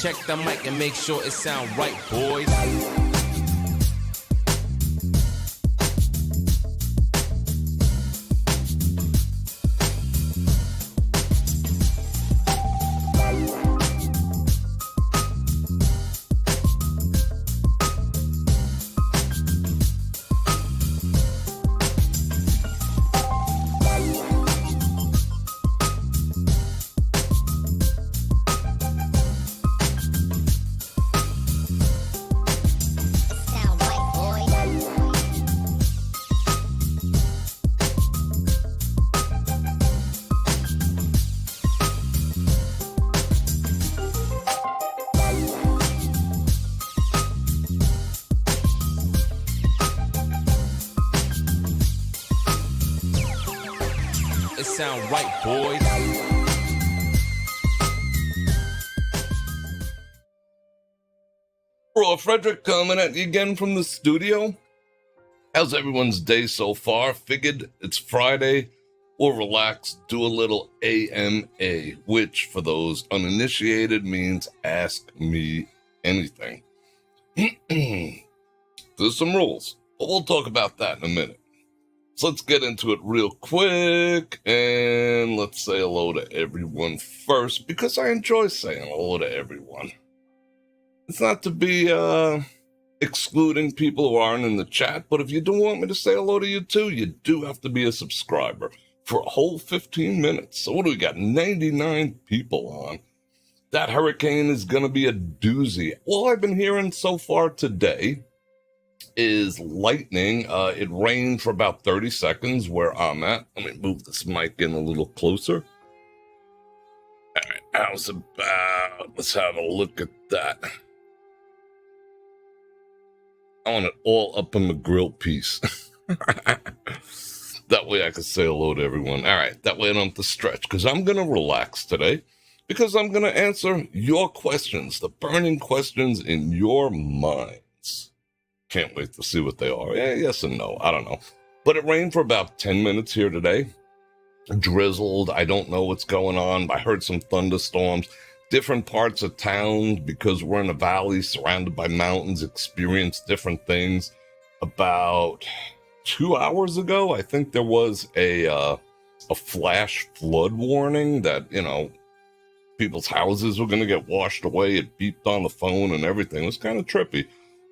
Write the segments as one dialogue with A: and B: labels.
A: Check the mic and make sure it sound right, boys. Sound right, boys.
B: Bror Fredrik coming at you again from the studio. How's everyone's day so far? Figured it's Friday. We'll relax, do a little AMA, which for those uninitiated means ask me anything. There's some rules, but we'll talk about that in a minute. So let's get into it real quick, and let's say hello to everyone first, because I enjoy saying hello to everyone. It's not to be excluding people who aren't in the chat, but if you do want me to say hello to you too, you do have to be a subscriber for a whole 15 minutes. So what do we got? 99 people on. That hurricane is going to be a doozy. All I've been hearing so far today is lightning. It rained for about 30 seconds where I'm at. Let me move this mic in a little closer. All right, how's about? Let's have a look at that. I want it all up in the grill piece. That way I can say hello to everyone. All right, that way I don't have to stretch, because I'm going to relax today, because I'm going to answer your questions, the burning questions in your minds. Can't wait to see what they are. Yeah, yes and no. I don't know. But it rained for about 10 minutes here today. Drizzled. I don't know what's going on. I heard some thunderstorms. Different parts of town, because we're in a valley surrounded by mountains, experienced different things. About 2 hours ago, I think there was a flash flood warning that, people's houses were going to get washed away. It beeped on the phone and everything. It was kind of trippy.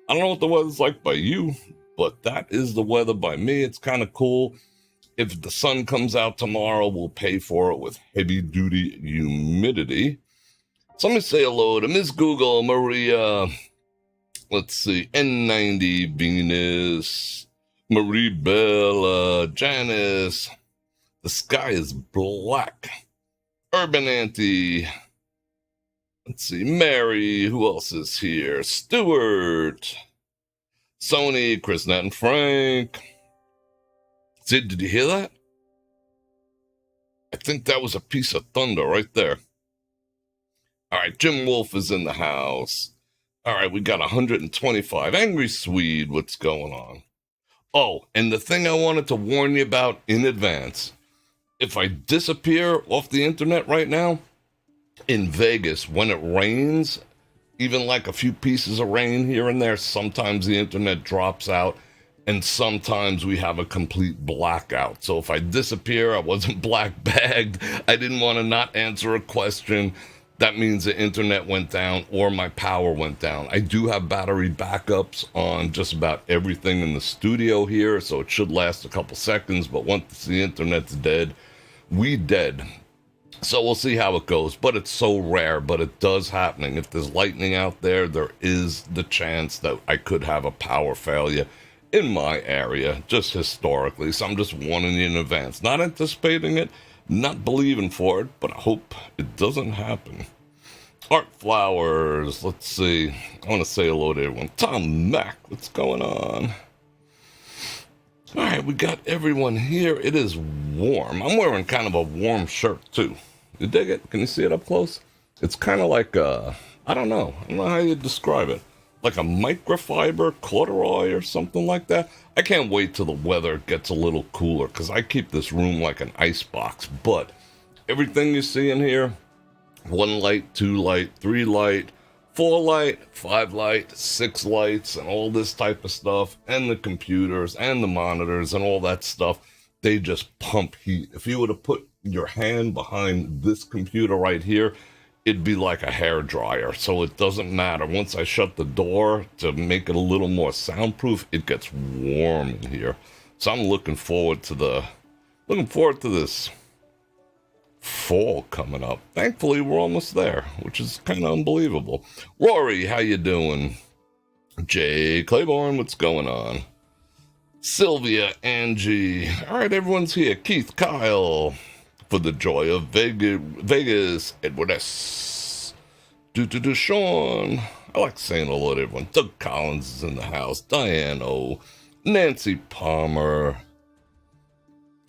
B: I don't know what the weather's like by you, but that is the weather by me. It's kind of cool. If the sun comes out tomorrow, we'll pay for it with heavy-duty humidity. So let me say hello to Miss Google, Maria, let's see, N90, Venus, Marie Bella, Janice, the sky is black, Urban Auntie, let's see, Mary, who else is here? Stuart, Sony, Chris, Nat, and Frank. See, did you hear that? I think that was a piece of thunder right there. All right, Jim Wolf is in the house. All right, we got 125. Angry Swede, what's going on? Oh, and the thing I wanted to warn you about in advance, if I disappear off the internet right now, in Vegas, when it rains, even like a few pieces of rain here and there, sometimes the internet drops out, and sometimes we have a complete blackout. So if I disappear, I wasn't black bagged, I didn't want to not answer a question, that means the internet went down or my power went down. I do have battery backups on just about everything in the studio here, so it should last a couple seconds, but once the internet's dead, we dead. So we'll see how it goes, but it's so rare, but it does happen. If there's lightning out there, there is the chance that I could have a power failure in my area, just historically. So I'm just warning you in advance. Not anticipating it, not believing for it, but I hope it doesn't happen. Art Flowers, let's see. I want to say hello to everyone. Tom Mack, what's going on? All right, we got everyone here. It is warm. I'm wearing kind of a warm shirt, too. You dig it? Can you see it up close? It's kind of like I don't know how you describe it. Like a microfiber corduroy or something like that. I can't wait till the weather gets a little cooler, because I keep this room like an ice box. But everything you see in here, 1 light, 2 light, 3 light, 4 light, 5 light, 6 lights, and all this type of stuff, and the computers and the monitors and all that stuff, they just pump heat. If you were to put your hand behind this computer right here, it'd be like a hair dryer. So it doesn't matter. Once I shut the door to make it a little more soundproof, it gets warm in here. So I'm looking forward to this fall coming up. Thankfully, we're almost there, which is kind of unbelievable. Rory, how you doing? Jay Claiborne, what's going on? Sylvia, Angie. All right, everyone's here. Keith, Kyle, for the joy of Vegas, Edward S. Sean. I like saying hello to everyone. Doug Collins is in the house. Diane O. Nancy Palmer.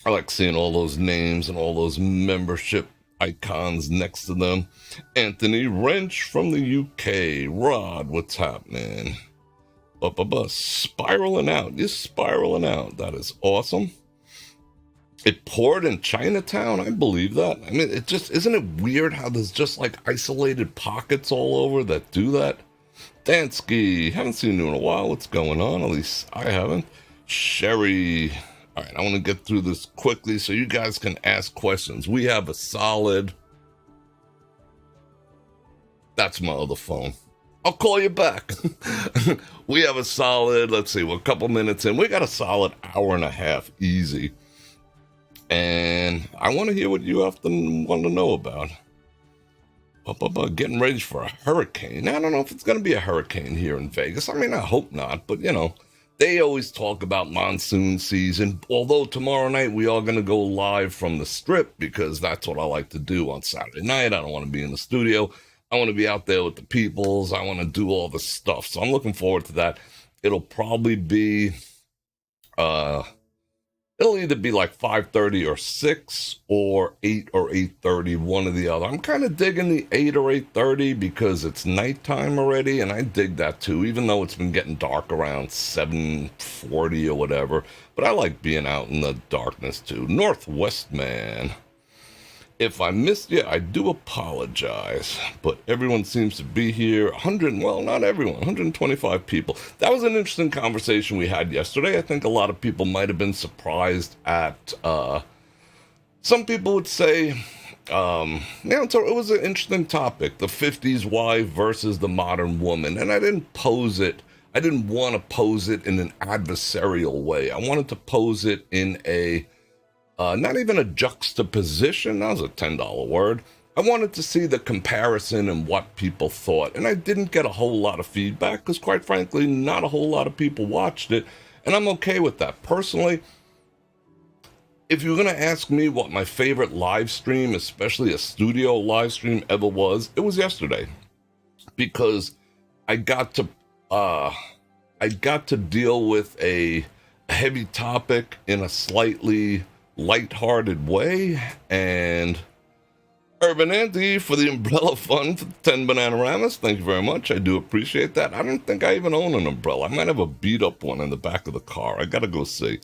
B: I like seeing all those names and all those membership icons next to them. Anthony Wrench from the UK. Rod, what's happening? Spiraling out. You're spiraling out. That is awesome. It poured in Chinatown. I believe that. I mean, it just, isn't it weird how there's just like isolated pockets all over that do that? Dansky, haven't seen you in a while. What's going on? At least I haven't. Sherry. All right, I want to get through this quickly so you guys can ask questions. We have a solid... That's my other phone. I'll call you back. We have a solid, let's see, we're a couple minutes in. We got a solid hour and a half, easy. And I want to hear what you want to know about. Getting ready for a hurricane. I don't know if it's going to be a hurricane here in Vegas. I mean, I hope not, but you know. They always talk about monsoon season, although tomorrow night we are going to go live from the Strip because that's what I like to do on Saturday night. I don't want to be in the studio. I want to be out there with the peoples. I want to do all this stuff. So I'm looking forward to that. It'll probably be, it'll either be like 5:30 or 6 or 8 or 8:30, one or the other. I'm kind of digging the 8 or 8:30 because it's nighttime already, and I dig that too, even though it's been getting dark around 7:40 or whatever. But I like being out in the darkness too. Northwest Man. If I missed you, I do apologize, but everyone seems to be here. 100, well, not everyone, 125 people. That was an interesting conversation we had yesterday. I think a lot of people might have been surprised at, some people would say, so it was an interesting topic, the 50s wife versus the modern woman, and I didn't want to pose it in an adversarial way. I wanted to pose it in a, not even a juxtaposition, that was a $10 word. I wanted to see the comparison and what people thought, and I didn't get a whole lot of feedback because, quite frankly, not a whole lot of people watched it, and I'm okay with that. Personally, if you're going to ask me what my favorite live stream, especially a studio live stream, ever was, it was yesterday, because I got to deal with a heavy topic in a slightly lighthearted way, and Urban Andy for the umbrella fund for 10 Bananaramas. Thank you very much. I do appreciate that. I don't think I even own an umbrella. I might have a beat up one in the back of the car. I gotta go see.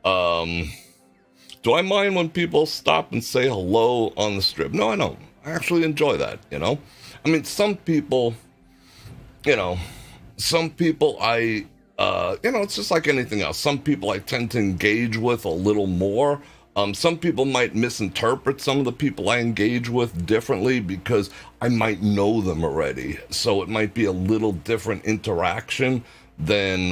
B: Do I mind when people stop and say hello on the Strip? No, I don't. I actually enjoy that, you know? I mean, some people I it's just like anything else. Some people I tend to engage with a little more. Some people might misinterpret some of the people I engage with differently because I might know them already. So it might be a little different interaction than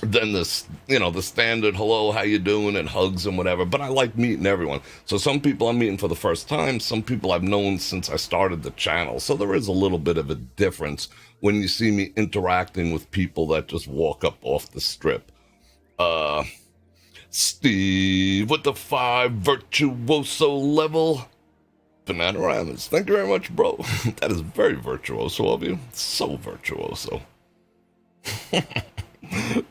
B: this, the standard hello, how you doing, and hugs and whatever. But I like meeting everyone. So some people I'm meeting for the first time. Some people I've known since I started the channel. So there is a little bit of a difference when you see me interacting with people that just walk up off the Strip. Steve with the 5 virtuoso level. Bananaramas. Thank you very much, bro. That is very virtuoso of you. So virtuoso.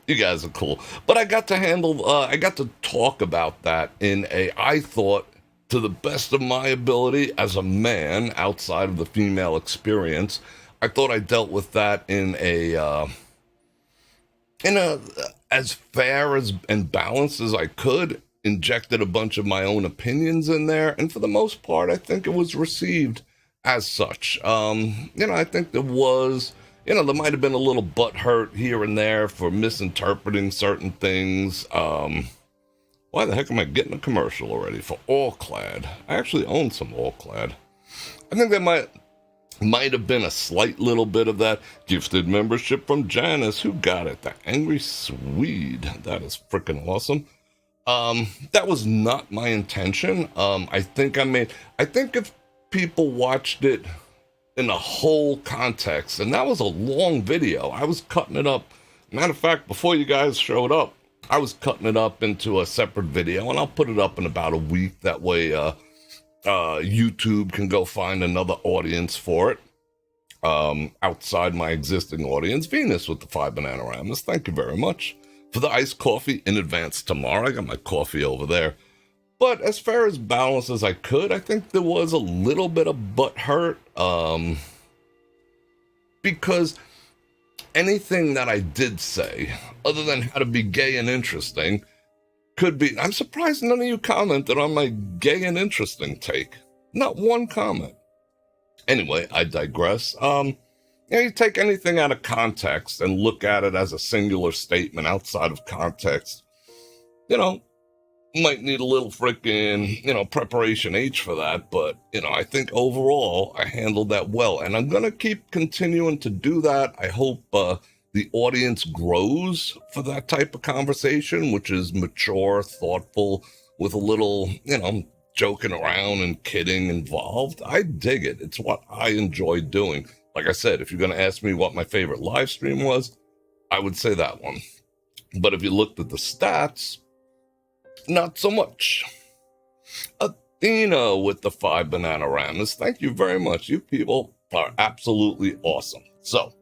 B: You guys are cool. But I got to talk about that in I thought, to the best of my ability as a man outside of the female experience, I thought I dealt with that in a as fair and balanced as I could, injected a bunch of my own opinions in there, and for the most part, I think it was received as such. I think there was, there might have been a little butt hurt here and there for misinterpreting certain things. Why the heck am I getting a commercial already for All Clad? I actually own some All Clad. I think there might have been a slight little bit of that. Gifted membership from Janice. Who got it? The Angry Swede. That is freaking awesome. That was not my intention. I think if people watched it in a whole context, and that was a long video. I was cutting it up. Matter of fact, before you guys showed up, I was cutting it up into a separate video, and I'll put it up in about a week. That way, YouTube can go find another audience for it. Outside my existing audience, Venus with the 5 Bananaramas. Thank you very much for the iced coffee in advance tomorrow. I got my coffee over there. But as far as balanced as I could, I think there was a little bit of butt hurt. Because anything that I did say, other than how to be gay and interesting, could be... I'm surprised none of you commented on my gay and interesting take. Not one comment. Anyway, I digress. You take anything out of context and look at it as a singular statement outside of context. Might need a little freaking, preparation H for that. But, I think overall I handled that well. And I'm going to keep continuing to do that. I hope the audience grows for that type of conversation, which is mature, thoughtful, with a little, joking around and kidding involved. I dig it. It's what I enjoy doing. Like I said, if you're going to ask me what my favorite live stream was, I would say that one. But if you looked at the stats, not so much. Athena with the 5 Bananaramas. Thank you very much. You people are absolutely awesome. So,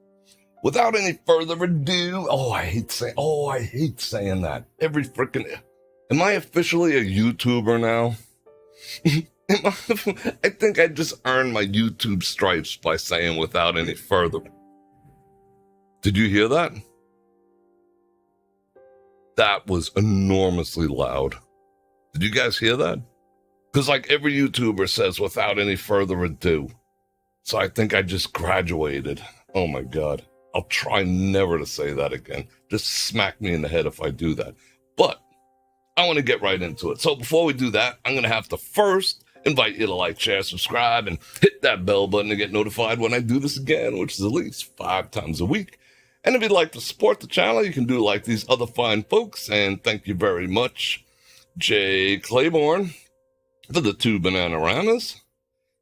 B: without any further ado, I hate saying that. Am I officially a YouTuber now? I think I just earned my YouTube stripes by saying without any further. Did you hear that? That was enormously loud. Did you guys hear that? Because like every YouTuber says without any further ado. So I think I just graduated. Oh my God. I'll try never to say that again. Just smack me in the head if I do that. But I want to get right into it. So before we do that, I'm going to have to first invite you to like, share, subscribe, and hit that bell button to get notified when I do this again, which is at least 5 times a week. And if you'd like to support the channel, you can do like these other fine folks. And thank you very much, Jay Claiborne, for the 2 Bananaramas.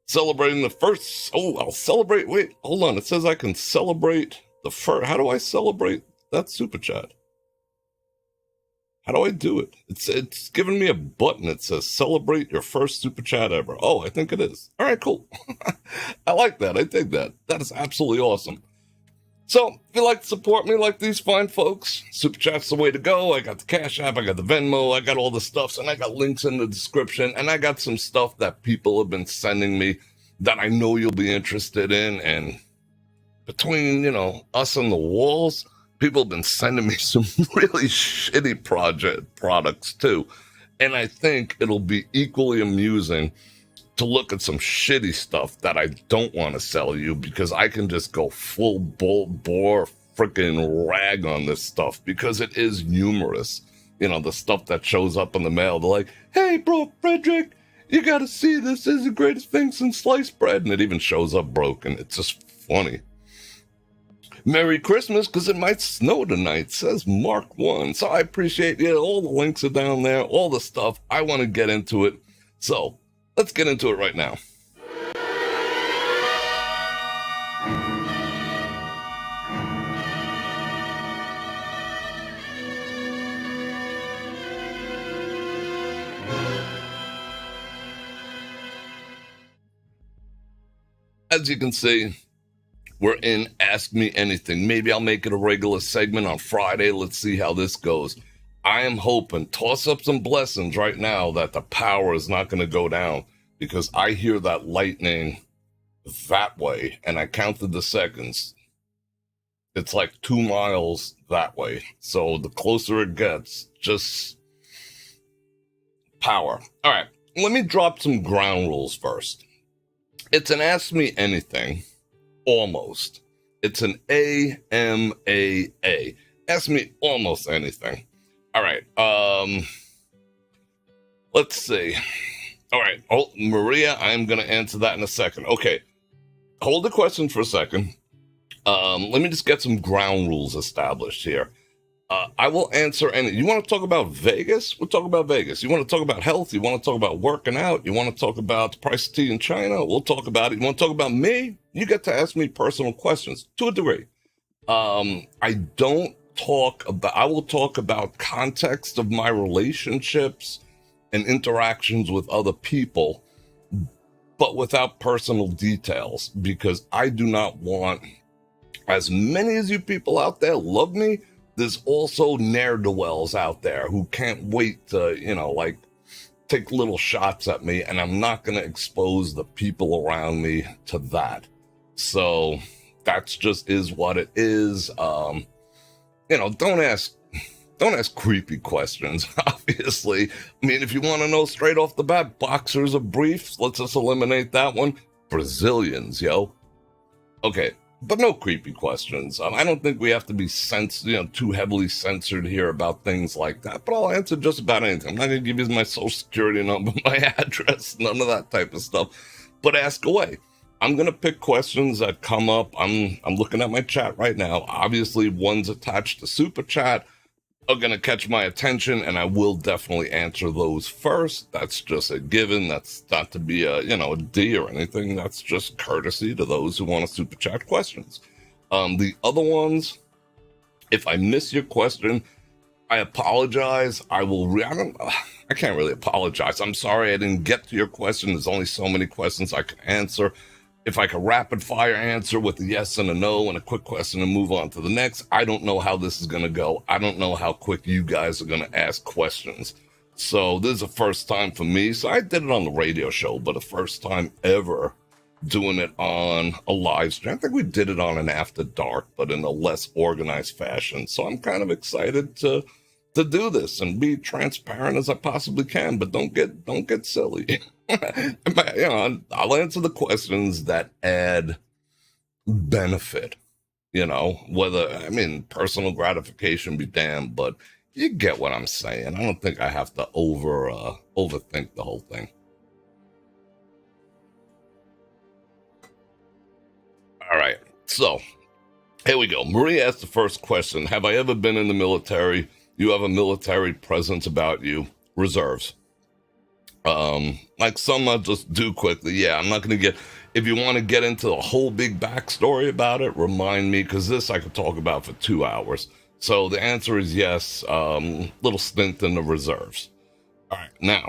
B: Celebrating the first... I'll celebrate... Wait, hold on. It says I can celebrate the first... How do I celebrate that super chat? How do I do it? It's giving me a button. It says celebrate your first super chat ever. Oh, I think it is. All right, cool. I like that. I dig that. That is absolutely awesome. So, if you'd like to support me like these fine folks, Super Chat's the way to go. I got the Cash App, I got the Venmo, I got all the stuff, and I got links in the description, and I got some stuff that people have been sending me that I know you'll be interested in, and between, us and the walls, people have been sending me some really shitty products too, and I think it'll be equally amusing to look at some shitty stuff that I don't want to sell you, because I can just go full bore freaking rag on this stuff because it is humorous. The stuff that shows up in the mail, they're like, hey, Bror Fredrik, you got to see this. This is the greatest thing since sliced bread. And it even shows up broken. It's just funny. Merry Christmas, because it might snow tonight, says Mark 1. So I appreciate it. All the links are down there, all the stuff. I want to get into it. So let's get into it right now. As you can see, we're in Ask Me Anything. Maybe I'll make it a regular segment on Friday. Let's see how this goes. I am hoping, toss up some blessings right now, that the power is not going to go down, because I hear that lightning that way, and I counted the seconds. It's like 2 miles that way. So the closer it gets, just power. All right, let me drop some ground rules first. It's an Ask Me Anything, almost. It's an AMAA. Ask me almost anything. All right. Let's see. All right. Oh, Maria, I'm going to answer that in a second. Okay. Hold the question for a second. Let me just get some ground rules established here. I will answer any. You want to talk about Vegas? We'll talk about Vegas. You want to talk about health? You want to talk about working out? You want to talk about the price of tea in China? We'll talk about it. You want to talk about me? You get to ask me personal questions to a degree. I will talk about context of my relationships and interactions with other people, but without personal details, because I do not want, as many as you people out there love me, there's also ne'er-do-wells out there who can't wait to, take little shots at me, and I'm not going to expose the people around me to that. So that's just is what it is. Don't ask creepy questions, obviously. I mean, if you want to know straight off the bat, boxers or briefs, let's just eliminate that one. Brazilians, yo. Okay. But no creepy questions. I don't think we have to be too heavily censored here about things like that. But I'll answer just about anything. I'm not going to give you my social security number, my address, none of that type of stuff. But ask away. I'm going to pick questions that come up. I'm looking at my chat right now. Obviously, ones attached to Super Chat are going to catch my attention, and I will definitely answer those first. That's just a given. That's not to be a D or anything. That's just courtesy to those who want to Super Chat questions. The other ones, if I miss your question, I apologize. I can't really apologize. I'm sorry I didn't get to your question. There's only so many questions I can answer. If I could rapid fire answer with a yes and a no and a quick question and move on to the next, I don't know how this is going to go. I don't know how quick you guys are going to ask questions. So this is a first time for me. So I did it on the radio show, but a first time ever doing it on a live stream. I think we did it on an after dark, but in a less organized fashion. So I'm kind of excited to do this and be transparent as I possibly can, but don't get silly. I'll answer the questions that add benefit, personal gratification be damned, but you get what I'm saying. I don't think I have to overthink the whole thing. All right. So here we go. Maria asked the first question. Have I ever been in the military? You have a military presence about you. Reserves. Like some I'll just do quickly. Yeah, I'm not going to if you want to get into the whole big backstory about it, remind me, because this I could talk about for 2 hours. So the answer is yes, little stint in the reserves. All right, now,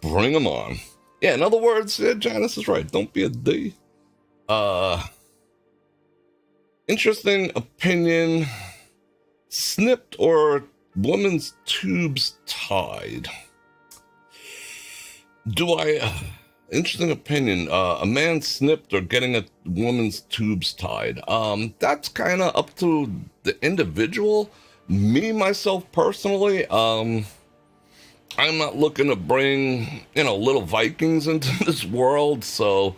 B: bring them on. Yeah, in other words, Janice is right. Don't be a D. Interesting opinion. Snipped or woman's tubes tied? Interesting opinion. A man snipped or getting a woman's tubes tied. That's kind of up to the individual. Me, myself, personally, I'm not looking to bring, little Vikings into this world. So,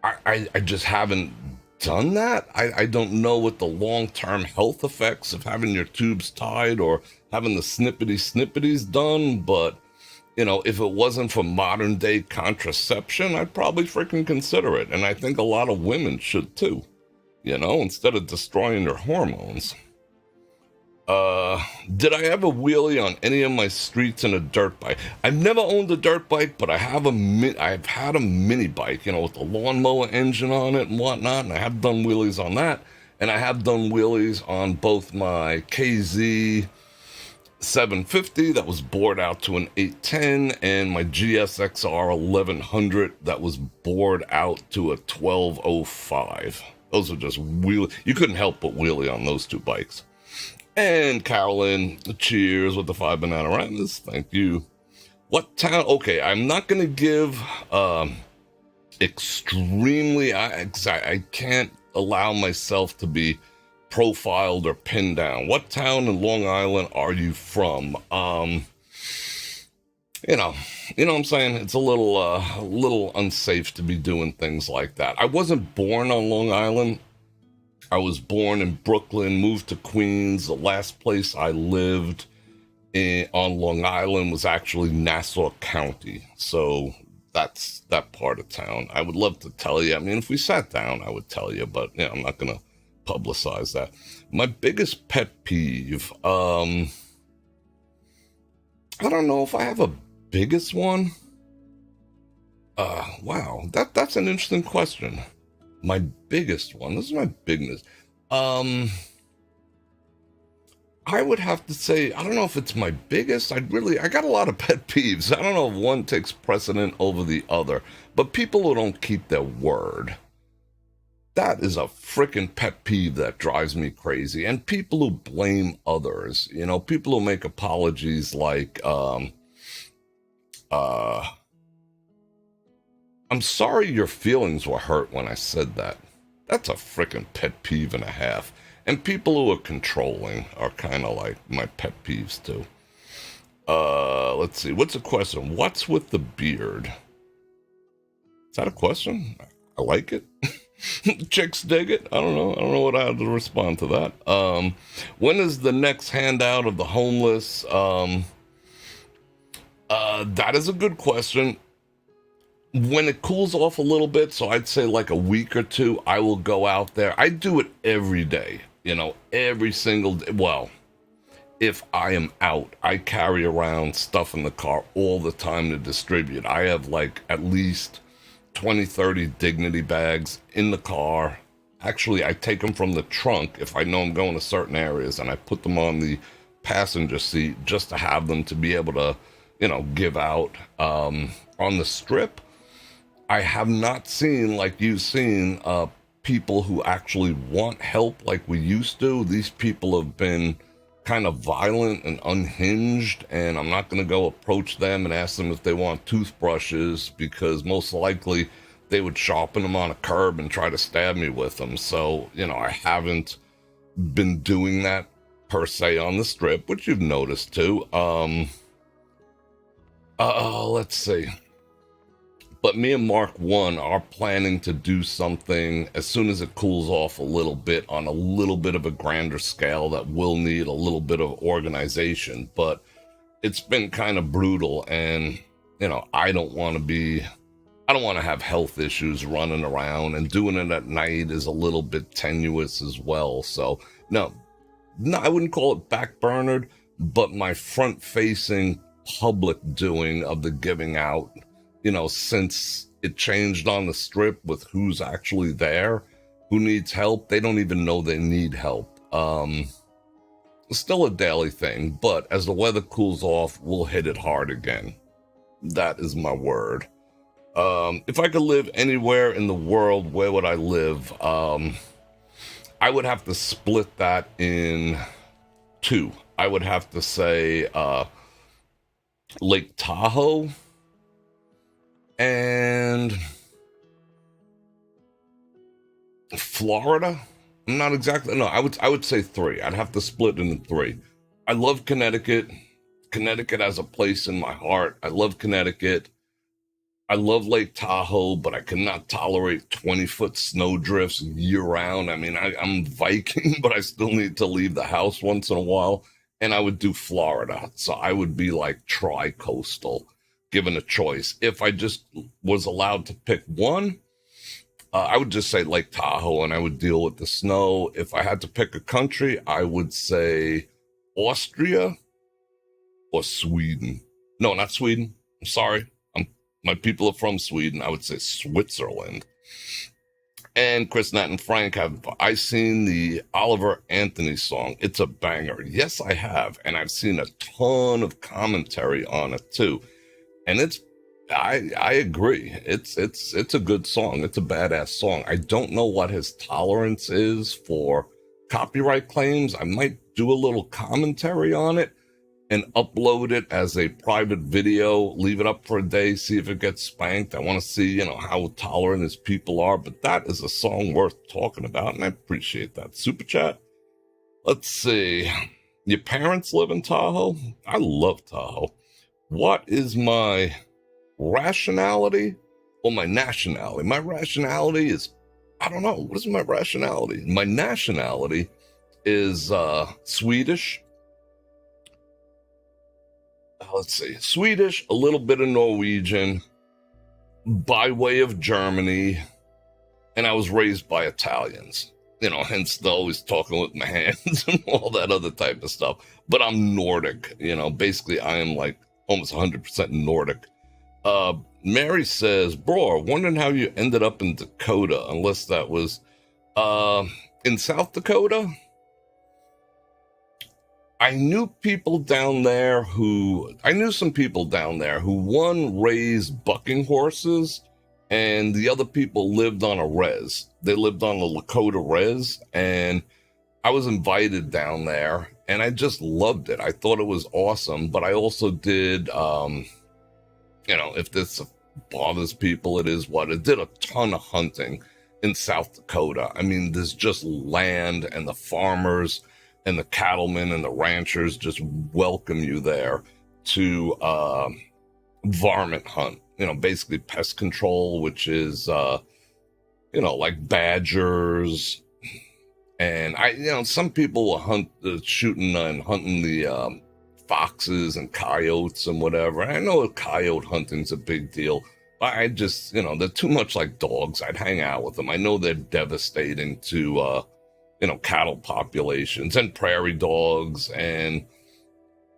B: I just haven't done that. I don't know what the long-term health effects of having your tubes tied or having the snippities done, but if it wasn't for modern day contraception, I'd probably freaking consider it. And I think a lot of women should too, instead of destroying their hormones. Did I ever wheelie on any of my streets in a dirt bike? I've never owned a dirt bike, but I've had a mini bike, with the lawnmower engine on it and whatnot. And I have done wheelies on that. And I have done wheelies on both my KZ 750 that was bored out to an 810 and my GSXR 1100 that was bored out to a 1205. Those are just wheelie. You couldn't help but wheelie on those two bikes. And Carolyn, cheers with the 5 banana ratters. Thank you. What town? Okay, I'm not going to give extremely. I can't allow myself to be profiled or pinned down. What town in Long Island are you from? you know, you know what I'm saying? It's a little unsafe to be doing things like that. I wasn't born on Long Island. I was born in Brooklyn, moved to Queens. The last place I lived on Long Island was actually Nassau County. So that's that part of town. I would love to tell you. I mean, if we sat down, I would tell you, but I'm not going to publicize that. My biggest pet peeve, I don't know if I have a biggest one. Wow, that's an interesting question. My biggest one. This is my bigness. I would have to say, I don't know if it's my biggest. I got a lot of pet peeves. I don't know if one takes precedent over the other, but people who don't keep their word. That is a freaking pet peeve that drives me crazy. And people who blame others, people who make apologies like, I'm sorry your feelings were hurt when I said that. That's a freaking pet peeve and a half. And people who are controlling are kind of like my pet peeves too. Let's see. What's the question? What's with the beard? Is that a question? I like it. Chicks dig it. I don't know. I don't know what I have to respond to that. When is the next handout of the homeless? That is a good question. When it cools off a little bit, so I'd say like a week or two, I will go out there. I do it every day, every single day. Well, if I am out, I carry around stuff in the car all the time to distribute. I have like at least 20, 30 dignity bags in the car. Actually, I take them from the trunk if I know I'm going to certain areas, and I put them on the passenger seat just to have them to be able to, give out. On the strip, I have not seen, like you've seen, people who actually want help like we used to. These people have been kind of violent and unhinged, and I'm not going to go approach them and ask them if they want toothbrushes, because most likely they would sharpen them on a curb and try to stab me with them. So, I haven't been doing that per se on the strip, which you've noticed too. Let's see. But me and Mark 1 are planning to do something as soon as it cools off a little bit on a little bit of a grander scale that will need a little bit of organization. But it's been kind of brutal, and, I don't want to have health issues running around, and doing it at night is a little bit tenuous as well. So, no, I wouldn't call it backburnered, but my front-facing public doing of the giving out, since it changed on the strip with who's actually there, who needs help, they don't even know they need help. It's still a daily thing, but as the weather cools off, we'll hit it hard again. That is my word. If I could live anywhere in the world, where would I live? I would have to split that in two. I would have to say Lake Tahoe and Florida. I'm not exactly, no, I would say three. I'd have to split into three. I love Connecticut. Connecticut has a place in my heart. I love Connecticut. I love Lake Tahoe, but I cannot tolerate 20-foot snow drifts year round. I mean, I'm Viking, but I still need to leave the house once in a while. And I would do Florida. So I would be like tri-coastal, given a choice. If I just was allowed to pick one, I would just say Lake Tahoe, and I would deal with the snow. If I had to pick a country, I would say Austria or Sweden. No, not Sweden. I'm sorry. My people are from Sweden. I would say Switzerland. And Chris, Nat, and Frank, have I seen the Oliver Anthony song? It's a banger. Yes, I have. And I've seen a ton of commentary on it too. And I agree. It's a good song. It's a badass song. I don't know what his tolerance is for copyright claims. I might do a little commentary on it and upload it as a private video, leave it up for a day, see if it gets spanked. I want to see, how tolerant his people are. But that is a song worth talking about, and I appreciate that. Super chat. Let's see. Your parents live in Tahoe? I love Tahoe. What is my rationality or my nationality? My rationality is, I don't know. What is my rationality? My nationality is Swedish. Let's see. Swedish, a little bit of Norwegian, by way of Germany, and I was raised by Italians. Hence the always talking with my hands and all that other type of stuff. But I'm Nordic, basically I am like almost 100% Nordic. Mary says, Bror, wondering how you ended up in Dakota, unless that was in South Dakota. I knew some people down there who one raised bucking horses, and the other people lived on a res. They lived on the Lakota res, and I was invited down there, and I just loved it. I thought it was awesome, but I also did, if this bothers people, it is what. It did a ton of hunting in South Dakota. I mean, there's just land, and the farmers and the cattlemen and the ranchers just welcome you there to varmint hunt. Basically pest control, which is, like badgers. And some people will hunt, shooting and hunting the foxes and coyotes and whatever. I know coyote hunting's a big deal, but I just, they're too much like dogs. I'd hang out with them. I know they're devastating to, cattle populations and prairie dogs. And,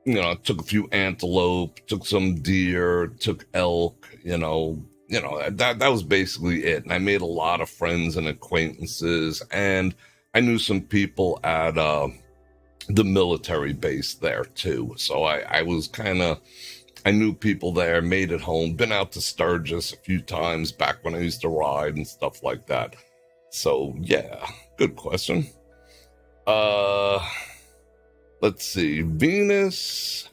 B: I took a few antelope, took some deer, took elk, that was basically it. And I made a lot of friends and acquaintances, and I knew some people at the military base there too. So I was I knew people there, made it home, been out to Sturgis a few times back when I used to ride and stuff like that. So yeah, good question. Let's see. Venus,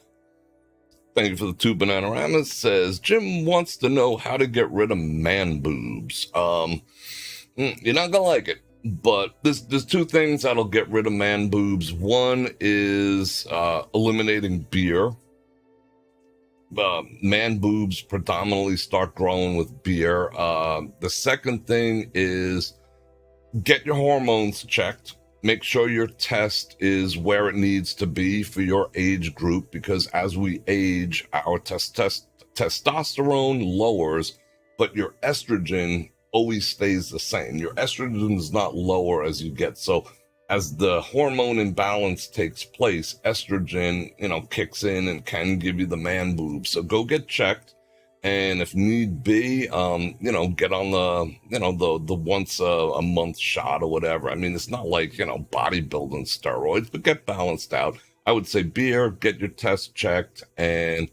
B: thank you for the 2 Bananagramas, says, Jim wants to know how to get rid of man boobs. You're not gonna like it, but there's 2 things that'll get rid of man boobs. One is eliminating beer. Man boobs predominantly start growing with beer. The second thing is get your hormones checked. Make sure your test is where it needs to be for your age group, because as we age, our testosterone lowers, but your estrogen always stays the same. Your estrogen does not lower as you get. So as the hormone imbalance takes place, estrogen, kicks in and can give you the man boobs. So go get checked. And if need be, get on the once a month shot or whatever. I mean, it's not like, bodybuilding steroids, but get balanced out. I would say beer, get your test checked, and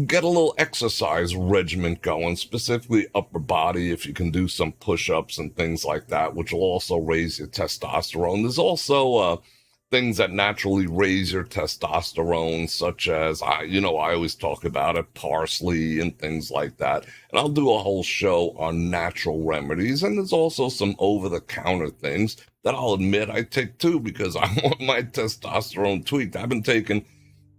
B: get a little exercise regimen going, specifically upper body, if you can do some push-ups and things like that, which will also raise your testosterone. There's also things that naturally raise your testosterone, such as, I always talk about it, parsley and things like that. And I'll do a whole show on natural remedies. And there's also some over-the-counter things that I'll admit I take too, because I want my testosterone tweaked. I've been taking,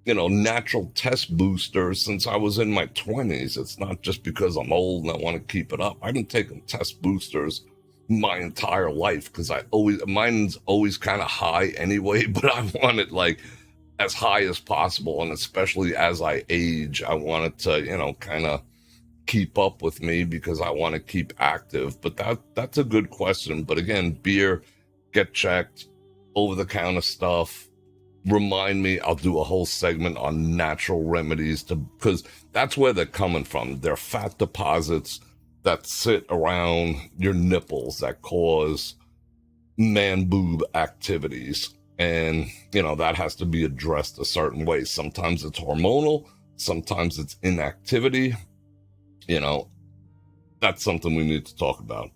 B: natural test boosters since I was in my 20s. It's not just because I'm old and I want to keep it up. I've been taking test boosters my entire life, because mine's always kind of high anyway, but I want it like as high as possible. And especially as I age, I want it to, kind of keep up with me, because I want to keep active. But that's a good question. But again, beer, get checked, over the counter stuff. Remind me, I'll do a whole segment on natural remedies, because that's where they're coming from. They're fat deposits that sit around your nipples that cause man boob activities. And, that has to be addressed a certain way. Sometimes it's hormonal, sometimes it's inactivity. That's something we need to talk about.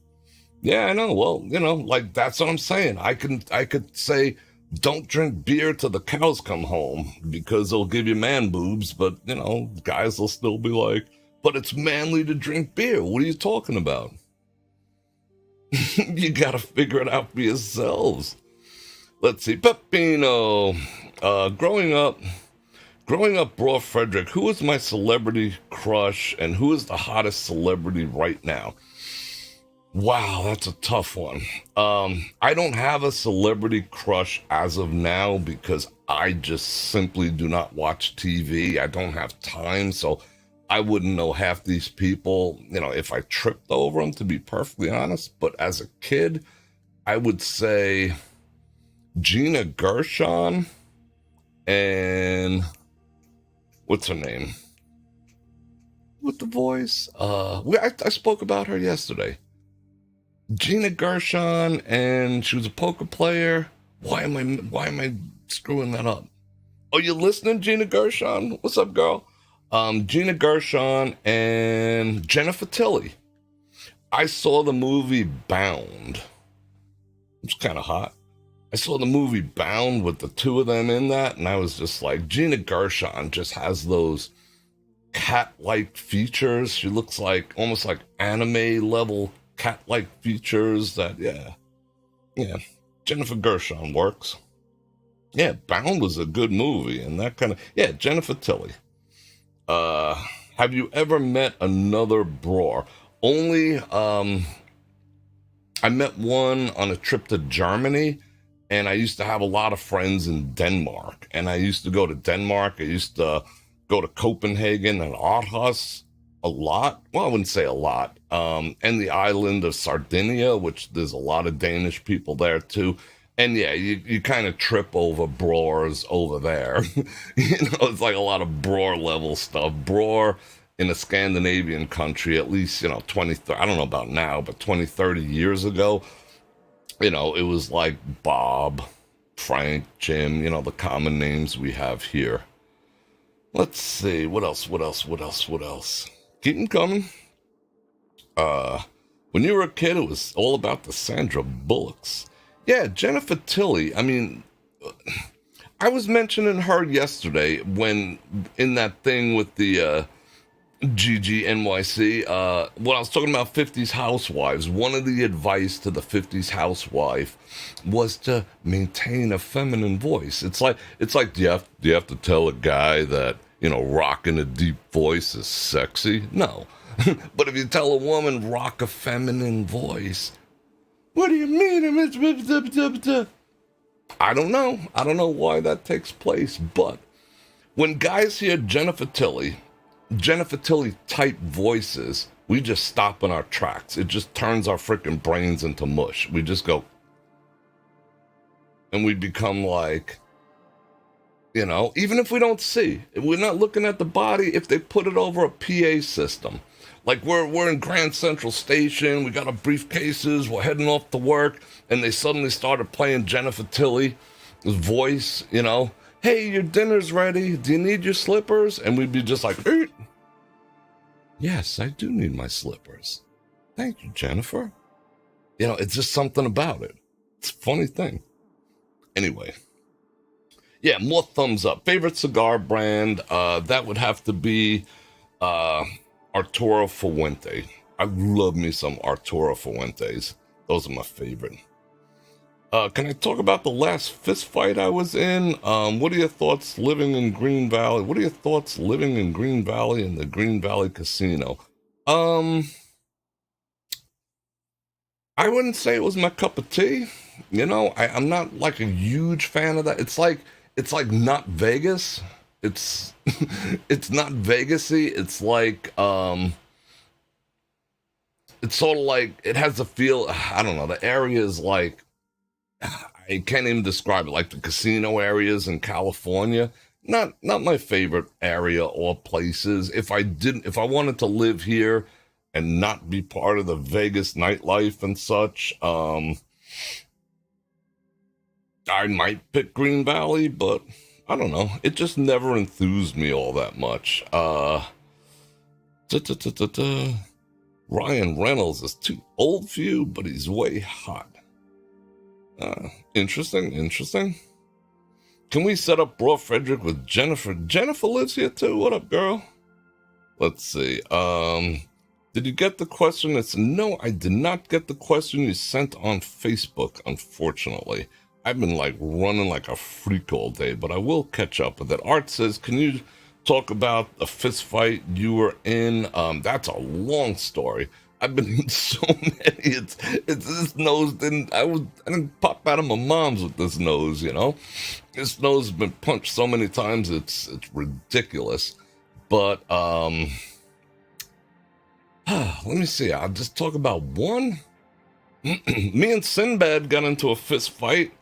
B: Yeah, I know. Well, like, that's what I'm saying. I could say, don't drink beer till the cows come home, because they'll give you man boobs. But, guys will still be like, but it's manly to drink beer. What are you talking about? You got to figure it out for yourselves. Let's see. Peppino. Growing Growing up, Bror Fredrik, who is my celebrity crush and who is the hottest celebrity right now? Wow, that's a tough one. I don't have a celebrity crush as of now because I just simply do not watch TV. I don't have time, so I wouldn't know half these people, if I tripped over them, to be perfectly honest. But as a kid, I would say Gina Gershon and what's her name? With the voice? I spoke about her yesterday. Gina Gershon, and she was a poker player. Why am I screwing that up? Oh, you listening, Gina Gershon? What's up, girl? Gina Gershon and Jennifer Tilly. I saw the movie Bound. It's kind of hot. I saw the movie Bound with the two of them in that, and I was just like, Gina Gershon just has those cat-like features. She looks like almost like anime level cat-like features that, yeah, Jennifer Gershon works. Yeah, Bound was a good movie, and that kind of, yeah, Jennifer Tilly. Have you ever met another Bror? Only, I met one on a trip to Germany, and I used to have a lot of friends in Denmark, and I used to go to Denmark. I used to go to Copenhagen and Aarhus a lot. Well, I wouldn't say a lot. And the island of Sardinia, which there's a lot of Danish people there too. And yeah, you kind of trip over Brors over there. It's like a lot of Bror level stuff. Bror in a Scandinavian country, at least, 20, I don't know about now, but 20, 30 years ago, it was like Bob, Frank, Jim, the common names we have here. Let's see, what else? Keep them coming. When you were a kid, it was all about the Sandra Bullocks. Yeah, Jennifer Tilly. I mean, I was mentioning her yesterday when in that thing with the GGNYC, when I was talking about 50s housewives, one of the advice to the 50s housewife was to maintain a feminine voice. It's like, do you have to tell a guy that, rocking a deep voice is sexy? No. But if you tell a woman rock a feminine voice, what do you mean? I don't know. I don't know why that takes place, but when guys hear Jennifer Tilly type voices, we just stop in our tracks. It just turns our freaking brains into mush. We just go, and we become like, even if we don't see, if we're not looking at the body, if they put it over a PA system, like we're in Grand Central Station, we got our briefcases, we're heading off to work, and they suddenly started playing Jennifer Tilly's voice, hey, your dinner's ready. Do you need your slippers? And we'd be just like, yes, I do need my slippers. Thank you, Jennifer. It's just something about it. It's a funny thing. Anyway. Yeah, more thumbs up. Favorite cigar brand? That would have to be Arturo Fuente. I love me some Arturo Fuentes. Those are my favorite. Can I talk about the last fist fight I was in? What are your thoughts living in Green Valley? What are your thoughts living in Green Valley and the Green Valley Casino? I wouldn't say it was my cup of tea. I'm not like a huge fan of that. It's like not Vegas. It's it's not Vegasy. It's like it's sort of like it has a feel. I don't know. The area is like, I can't even describe it, like the casino areas in California. Not my favorite area or places. If I wanted to live here and not be part of the Vegas nightlife and such, I might pick Green Valley, but I don't know. It just never enthused me all that much. Ryan Reynolds is too old for you, but he's way hot. Interesting. Can we set up Bror Fredrik with Jennifer? Jennifer lives here too. What up, girl? Let's see. Did you get the question? No, I did not get the question you sent on Facebook, unfortunately. I've been like running like a freak all day, but I will catch up with it. Art says, can you talk about a fist fight you were in? That's a long story. I've been in so many. It's this nose I didn't pop out of my mom's with this nose, you know. This nose has been punched so many times it's ridiculous. But let me see. I'll just talk about one. Me and Sinbad got into a fist fight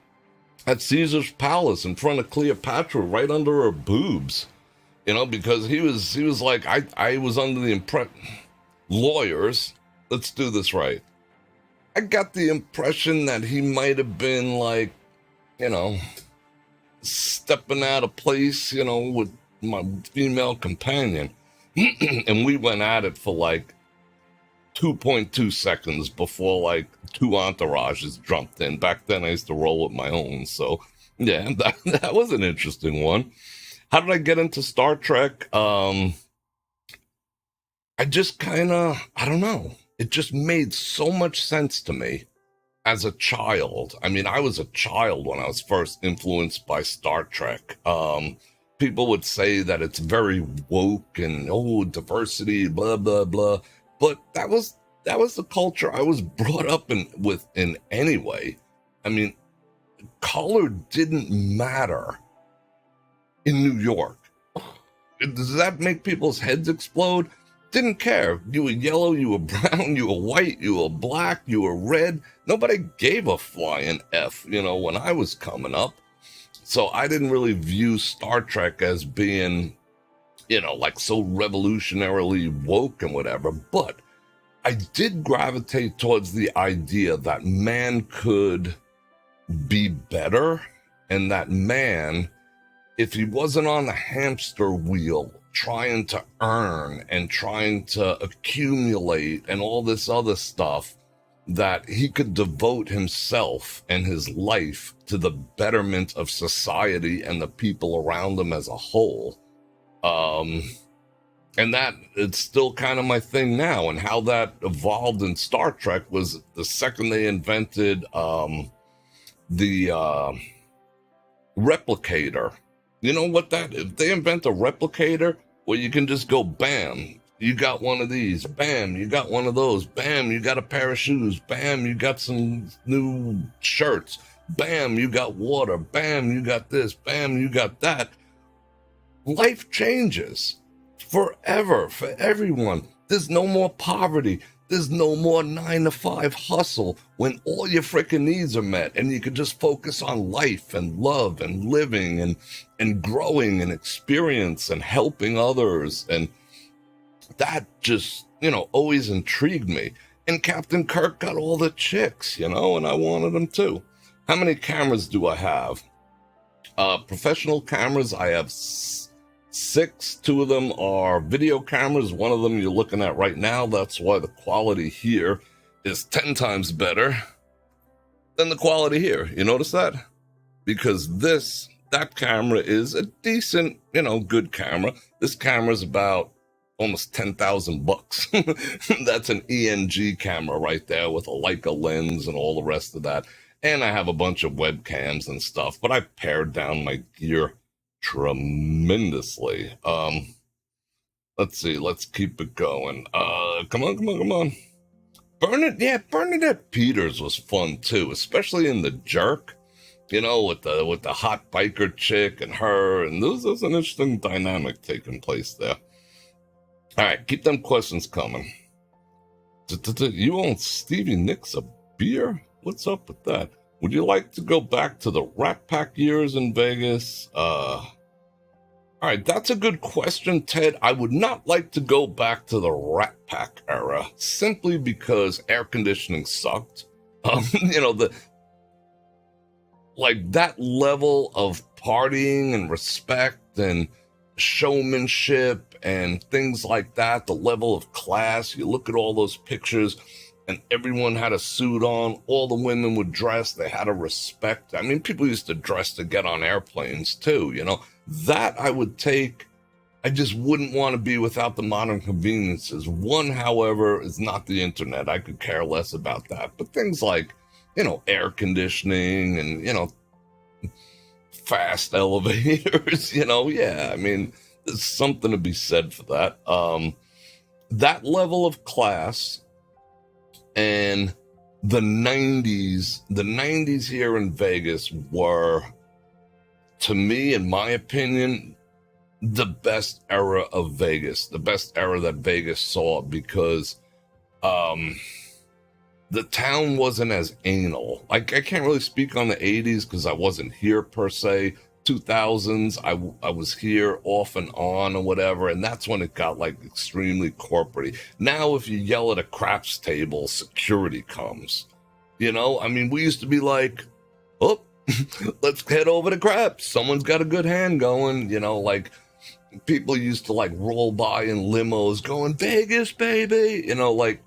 B: at Caesar's Palace in front of Cleopatra, right under her boobs. You know, because he was like, I was under the impression, lawyers, let's do this right. I got the impression that he might have been like, you know, stepping out of place, you know, with my female companion. And we went at it for like 2.2 seconds before like two entourages jumped in. Back then I used to roll with my own. So yeah, that was an interesting one. How did I get into Star Trek? I just kind of, I don't know. It just made so much sense to me as a child. I mean, I was a child when I was first influenced by Star Trek. People would say that it's very woke and, oh, diversity, blah, blah, blah. But that was the culture I was brought up in anyway. I mean, color didn't matter in New York. Does that make people's heads explode? Didn't care. You were yellow, you were brown, you were white, you were black, you were red. Nobody gave a flying F, you know, when I was coming up. So I didn't really view Star Trek as being, you know, like so revolutionarily woke and whatever. But I did gravitate towards the idea that man could be better, and that man, if he wasn't on the hamster wheel trying to earn and trying to accumulate and all this other stuff, that he could devote himself and his life to the betterment of society and the people around him as a whole. And that it's still kind of my thing now. And how that evolved in Star Trek was the second they invented the replicator. You know what that, if they invent a replicator where you can just go, bam, you got one of these, bam, you got one of those, bam, you got a pair of shoes, bam, you got some new shirts, bam, you got water, bam, you got this, bam, you got that. Life changes forever for everyone. There's no more poverty. There's no more 9-to-5 hustle when all your freaking needs are met, and you can just focus on life and love and living and growing and experience and helping others. And that just, you know, always intrigued me. And Captain Kirk got all the chicks, you know, and I wanted them too. How many cameras do I have? Professional cameras, I have 6. 2 of them are video cameras. One of them you're looking at right now. That's why the quality here is 10 times better than the quality here. You notice that? Because that camera is a decent, you know, good camera. This camera is about almost $10,000. That's an ENG camera right there with a Leica lens and all the rest of that. And I have a bunch of webcams and stuff, but I pared down my gear tremendously. Let's see, let's keep it going. Come on. Bernadette Peters was fun too, especially in The Jerk, you know, with the hot biker chick and her, and there's an interesting dynamic taking place there. All right, keep them questions coming. You own Stevie Nicks a beer? What's up with that? Would you like to go back to the Rat Pack years in Vegas? All right, that's a good question, Ted. I would not like to go back to the Rat Pack era, simply because air conditioning sucked. You know, that level of partying and respect and showmanship and things like that, the level of class. You look at all those pictures and everyone had a suit on. All the women were dressed. They had a respect. I mean, people used to dress to get on airplanes too, you know. That I would take. I just wouldn't want to be without the modern conveniences. One, however, is not the internet. I could care less about that. But things like, you know, air conditioning and, you know, fast elevators, yeah, I mean, there's something to be said for that. That level of class and the 90s here in Vegas were, to me, in my opinion, the best era of Vegas, the best era that Vegas saw, because the town wasn't as anal. Like, I can't really speak on the 80s because I wasn't here per se. 2000s, I was here off and on or whatever, and that's when it got like extremely corporate. Now, if you yell at a craps table, security comes. I mean, we used to be like, oh, let's head over to craps. Someone's got a good hand going, like people used to like roll by in limos going, Vegas, baby. Like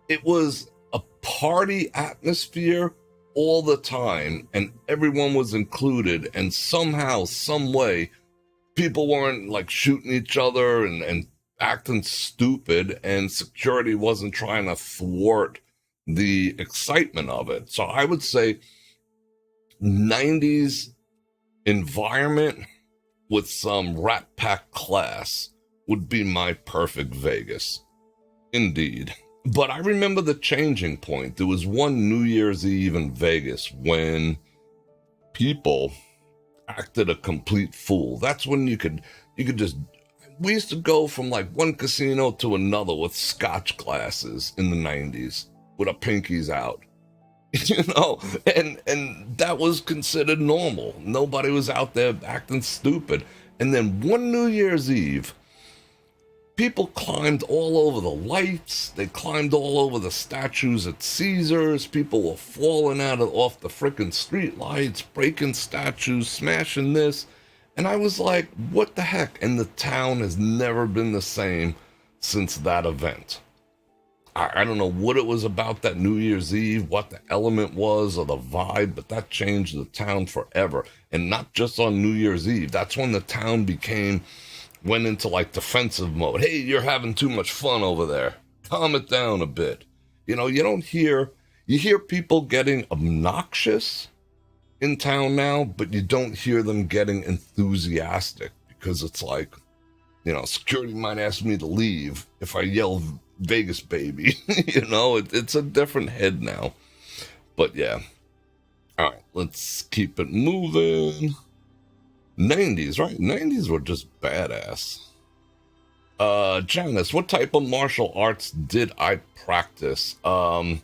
B: it was a party atmosphere all the time, and everyone was included, and somehow, some way, people weren't like shooting each other and acting stupid, and security wasn't trying to thwart the excitement of it. So I would say 90s environment with some Rat Pack class would be my perfect Vegas. Indeed. But I remember the changing point. There was one New Year's Eve in Vegas when people acted a complete fool. That's when you could just, we used to go from like one casino to another with scotch glasses in the 90s with our pinkies out. And that was considered normal. Nobody was out there acting stupid. And then one New Year's Eve, people climbed all over the lights. They climbed all over the statues at Caesars. People were falling off the frickin' street lights, breaking statues, smashing this. And I was like, what the heck? And the town has never been the same since that event. I don't know what it was about that New Year's Eve, what the element was or the vibe, but that changed the town forever. And not just on New Year's Eve. That's when the town went into like defensive mode. Hey, you're having too much fun over there. Calm it down a bit. You hear people getting obnoxious in town now, but you don't hear them getting enthusiastic, because it's like, security might ask me to leave if I yell Vegas, baby. It's a different head now. But yeah. All right, let's keep it moving. 90s, right? 90s were just badass. Janice, what type of martial arts did I practice? The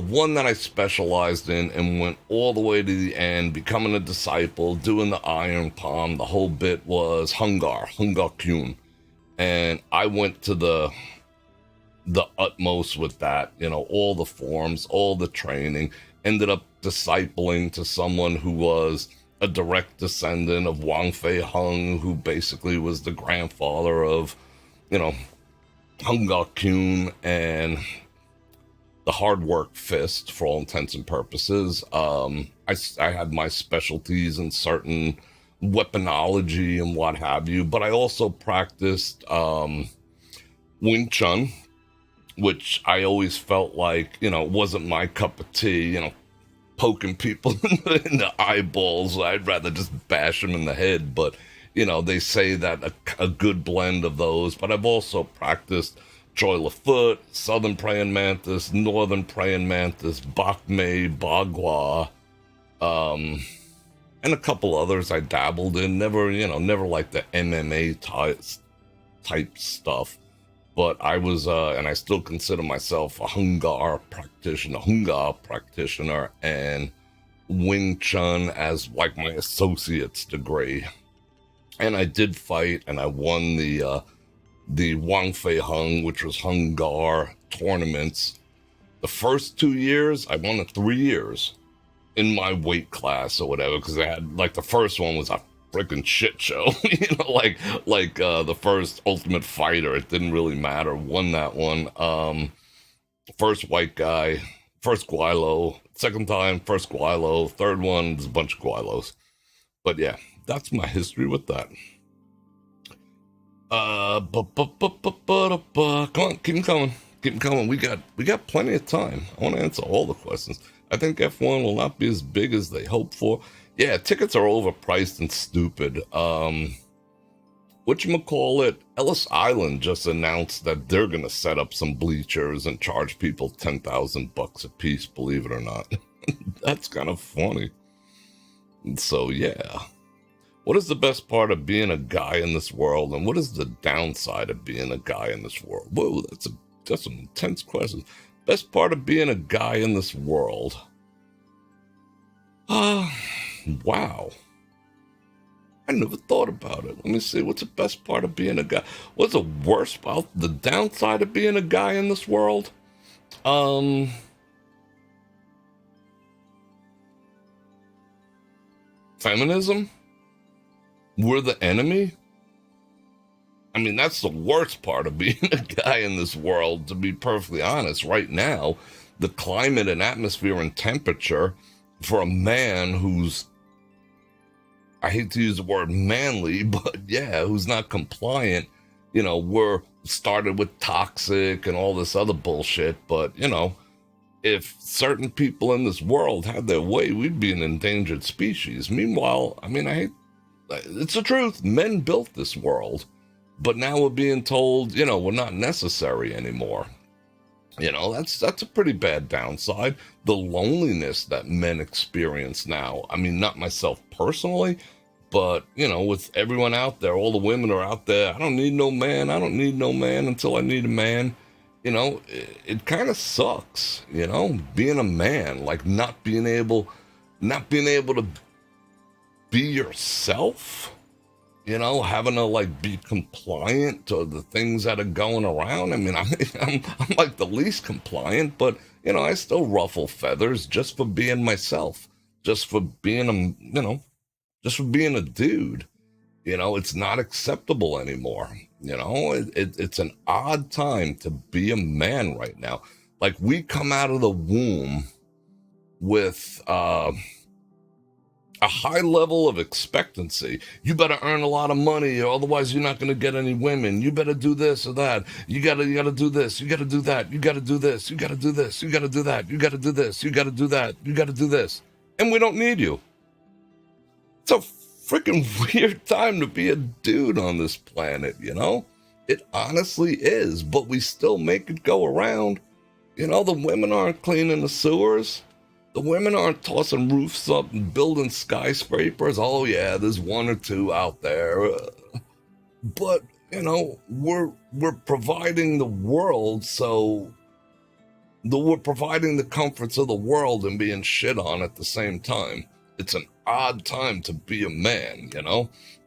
B: one that I specialized in and went all the way to the end, becoming a disciple, doing the iron palm, the whole bit was Hungar Kyun. And I went to the utmost with that, all the forms, all the training, ended up discipling to someone who was a direct descendant of Wang Fei Hung, who basically was the grandfather of, Hung Gok Kyun and the hard work fist, for all intents and purposes. I had my specialties in certain weaponology and what have you, but I also practiced Wing Chun, which I always felt like, wasn't my cup of tea, poking people in the eyeballs. I'd rather just bash them in the head, but they say that a good blend of those. But I've also practiced Choi Lafoot, Southern Praying Mantis, Northern Praying Mantis, Bak Mei, Bagua, and a couple others I dabbled in. Never like the MMA type stuff. But I was, and I still consider myself a Hungar practitioner, and Wing Chun as like my associate's degree. And I did fight, and I won the Wang Fei Hung, which was Hungar tournaments. The first 2 years, I won the 3 years in my weight class or whatever, because I had, like, the first one was a freaking shit show, like the first Ultimate Fighter. It didn't really matter. Won that one. First white guy, first Guilo. Second time, first Guilo. Third one, there's a bunch of Guilos. But yeah, that's my history with that. Come on, keep them coming. We got plenty of time. I want to answer all the questions. I think F1 will not be as big as they hope for. Yeah, tickets are overpriced and stupid. Whatchamacallit, Ellis Island just announced that they're gonna set up some bleachers and charge people $10,000 a piece, believe it or not. That's kind of funny. So yeah. What is the best part of being a guy in this world, and what is the downside of being a guy in this world? Whoa, that's an intense question. Best part of being a guy in this world. Wow. I never thought about it. Let me see. What's the best part of being a guy? What's the worst part? The downside of being a guy in this world? Feminism? We're the enemy? I mean, that's the worst part of being a guy in this world, to be perfectly honest. Right now, the climate and atmosphere and temperature for a man who's, I hate to use the word manly, but yeah, who's not compliant, we're started with toxic and all this other bullshit. But, if certain people in this world had their way, we'd be an endangered species. Meanwhile, I mean, it's the truth. Men built this world, but now we're being told, we're not necessary anymore. That's a pretty bad downside. The loneliness that men experience now. I mean, not myself personally, but, with everyone out there, all the women are out there. I don't need no man. I don't need no man until I need a man. It kind of sucks, being a man, like not being able to be yourself, having to like be compliant to the things that are going around. I mean, I'm like the least compliant, but I still ruffle feathers just for being myself, just for being just for being a dude. It's not acceptable anymore. It's an odd time to be a man right now. Like, we come out of the womb with a high level of expectancy. You better earn a lot of money, or otherwise you're not going to get any women. You better do this or that. You gotta do this. You gotta do that. You gotta do this. You gotta do this. You gotta do that. You gotta do this. You gotta do that. You gotta do this. And we don't need you. It's a freaking weird time to be a dude on this planet, It honestly is, but we still make it go around. The women aren't cleaning the sewers. The women aren't tossing roofs up and building skyscrapers. Oh yeah, there's one or two out there. But, we're providing the world, so we're providing the comforts of the world and being shit on at the same time. It's an odd time to be a man,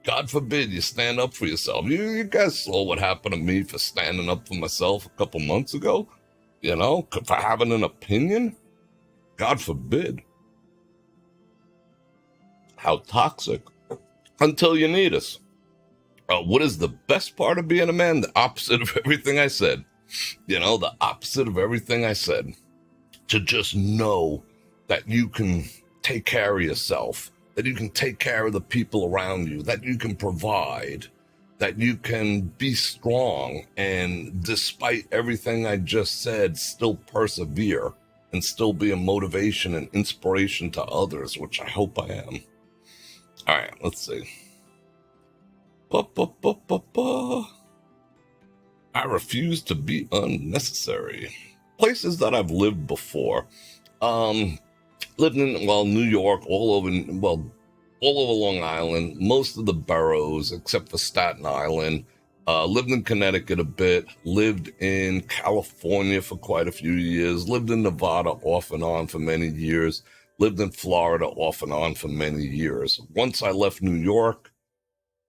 B: God forbid you stand up for yourself. You guys saw what happened to me for standing up for myself a couple months ago, for having an opinion. God forbid. How toxic. Until you need us. What is the best part of being a man? The opposite of everything I said. The opposite of everything I said. To just know that you can take care of yourself, that you can take care of the people around you, that you can provide, that you can be strong, and despite everything I just said, still persevere and still be a motivation and inspiration to others, which I hope I am. All right, let's see. I refuse to be unnecessary. Places that I've lived before. Lived in, New York, all over Long Island, most of the boroughs except for Staten Island. Lived in Connecticut a bit, lived in California for quite a few years, lived in Nevada off and on for many years, lived in Florida off and on for many years. Once I left New York,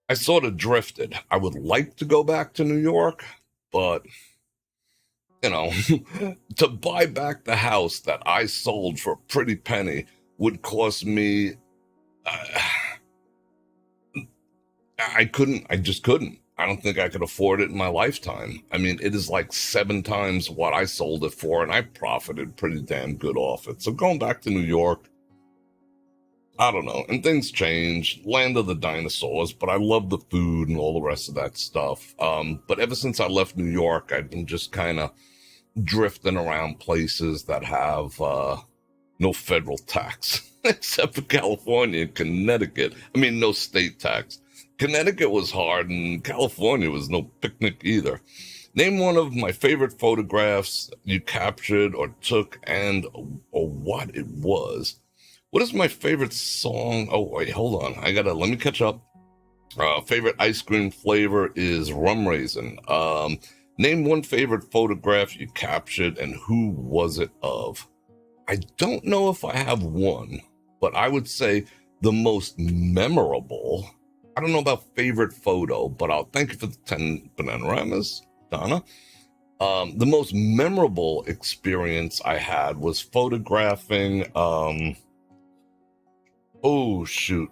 B: I sort of drifted. I would like to go back to New York, but to buy back the house that I sold for a pretty penny would cost me, I just couldn't. I don't think I could afford it in my lifetime. I mean, it is like 7 times what I sold it for, and I profited pretty damn good off it. So going back to New York, I don't know. And things change. Land of the dinosaurs, but I love the food and all the rest of that stuff. But ever since I left New York, I've been just kind of drifting around places that have no federal tax. except for California and Connecticut. I mean, no state tax. Connecticut was hard, and California was no picnic either. Name one of my favorite photographs you captured or took, and or what it was. What is my favorite song? Oh, wait, hold on. Let me catch up. Favorite ice cream flavor is rum raisin. Name one favorite photograph you captured, and who was it of? I don't know if I have one, but I would say the most memorable. I don't know about favorite photo, but I'll thank you for the 10 bananas, Donna. The most memorable experience I had was photographing, oh shoot.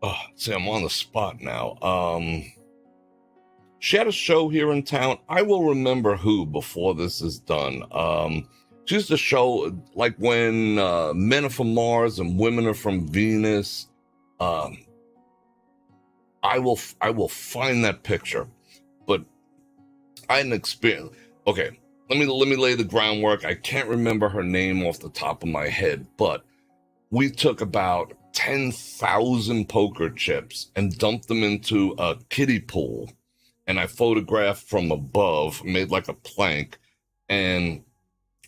B: Oh, see, I'm on the spot now. She had a show here in town. I will remember who before this is done. She used to show like when men are from Mars and women are from Venus. I will find that picture. But I had an experience. Okay, let me lay the groundwork. I can't remember her name off the top of my head, but we took about 10,000 poker chips and dumped them into a kiddie pool. And I photographed from above, made like a plank, and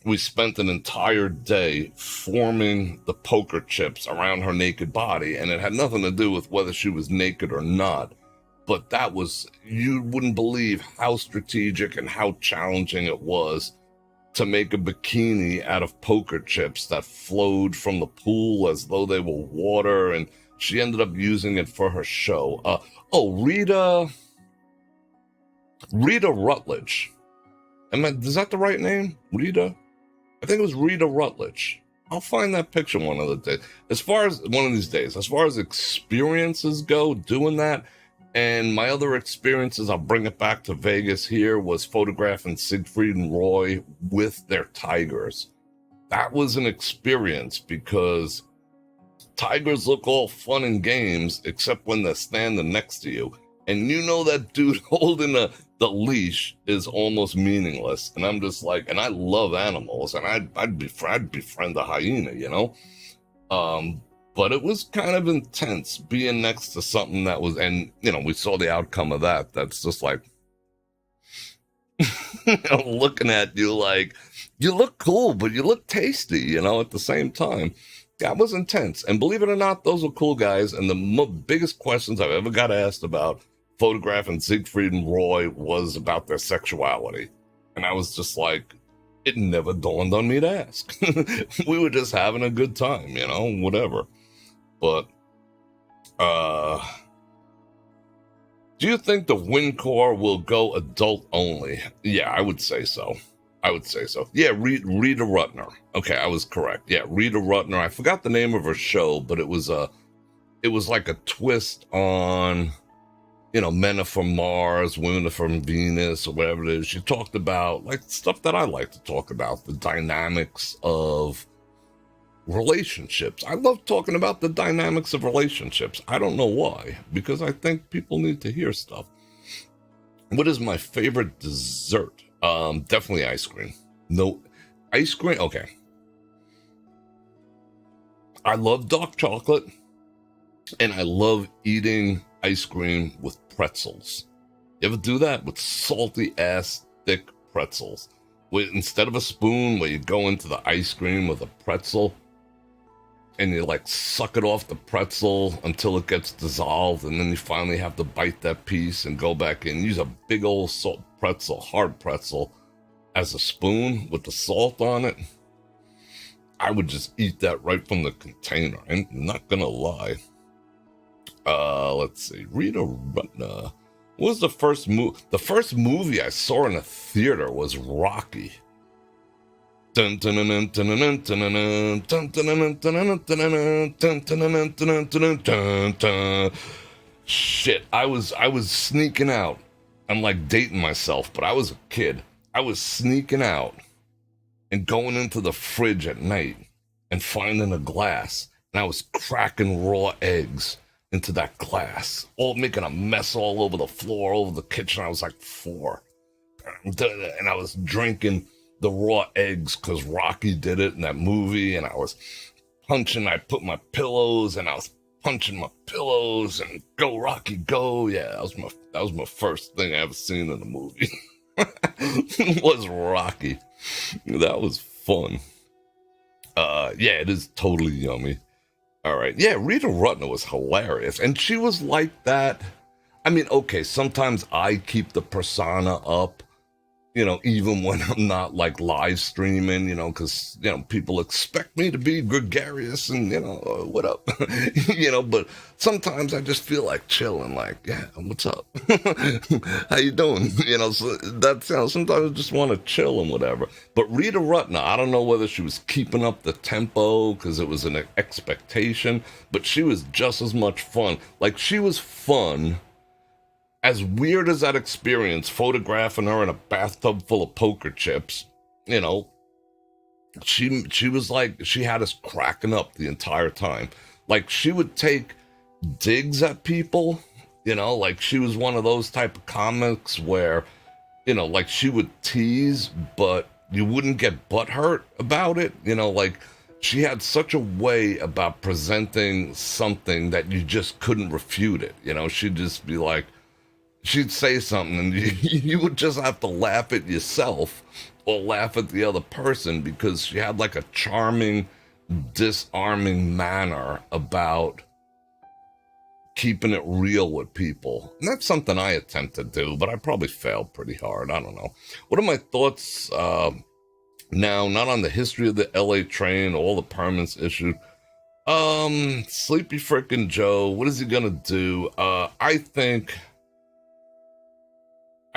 B: we spent an entire day forming the poker chips around her naked body, and it had nothing to do with whether she was naked or not. But that was, you wouldn't believe how strategic and how challenging it was to make a bikini out of poker chips that flowed from the pool as though they were water, and she ended up using it for her show. Rita Rutledge. Is that the right name? Rita? I think it was Rita Rutledge. I'll find that picture one of the days. As far as experiences go, doing that, and my other experiences, I'll bring it back to Vegas here, was photographing Siegfried and Roy with their tigers. That was an experience because tigers look all fun and games, except when they're standing next to you. And you know that dude holding the leash is almost meaningless. And I'm just like, and I love animals, and I'd befriend a hyena, you know? But it was kind of intense being next to something that was, and, you know, we saw the outcome of that. That's just like, looking at you like, you look cool, but you look tasty, you know, at the same time. That was intense. And believe it or not, those were cool guys. And the biggest questions I've ever got asked about photographing Siegfried and Roy was about their sexuality. And I was just like, it never dawned on me to ask. We were just having a good time, you know, whatever. But, do you think the WinCore will go adult only? Yeah, I would say so. Yeah, Rita Rutner. Okay, I was correct. Yeah, Rita Rutner. I forgot the name of her show, but it was like a twist on, you know, men are from Mars, women are from Venus, or whatever it is. She talked about like stuff that I like to talk about, the dynamics of relationships. I love talking about the dynamics of relationships. I don't know why, because I think people need to hear stuff. What is my favorite dessert? Definitely ice cream. No, ice cream. Okay. I love dark chocolate, and I love eating ice cream with pretzels. You ever do that? With salty ass thick pretzels. Instead of a spoon, where you go into the ice cream with a pretzel, and you like suck it off the pretzel until it gets dissolved, and then you finally have to bite that piece and go back in. Use a big old hard pretzel, as a spoon with the salt on it. I would just eat that right from the container. I'm not gonna lie. Let's see. Rita Rutner. What was the first movie? The first movie I saw in a theater was Rocky. Shit, I was sneaking out. I'm like dating myself, but I was a kid. I was sneaking out and going into the fridge at night and finding a glass, and I was cracking raw eggs into that glass, all making a mess all over the floor, over the kitchen. I was like 4, and I was drinking the raw eggs because Rocky did it in that movie, and I was punching. I put my pillows, and I was punching my pillows, and go Rocky, go! Yeah, that was my first thing I ever seen in a movie. Was Rocky. That was fun. Yeah, it is totally yummy. All right, yeah, Rita Rutner was hilarious, and she was like that. I mean, okay, sometimes I keep the persona up, even when I'm not like live streaming, because, people expect me to be gregarious and, what up, but sometimes I just feel like chilling, like, yeah, what's up? How you doing? So that's, sometimes I just want to chill and whatever. But Rita Rutner, I don't know whether she was keeping up the tempo because it was an expectation, but she was just as much fun. Like, she was fun. As weird as that experience, photographing her in a bathtub full of poker chips, she was like, she had us cracking up the entire time. Like, she would take digs at people, like she was one of those type of comics where, like she would tease, but you wouldn't get butthurt about it, like she had such a way about presenting something that you just couldn't refute it, she'd just be like, she'd say something and you would just have to laugh at yourself or laugh at the other person because she had like a charming, disarming manner about keeping it real with people. And that's something I attempt to do, but I probably failed pretty hard. I don't know. What are my thoughts now, not on the history of the LA train, all the permits issued? Sleepy frickin' Joe, what is he gonna do?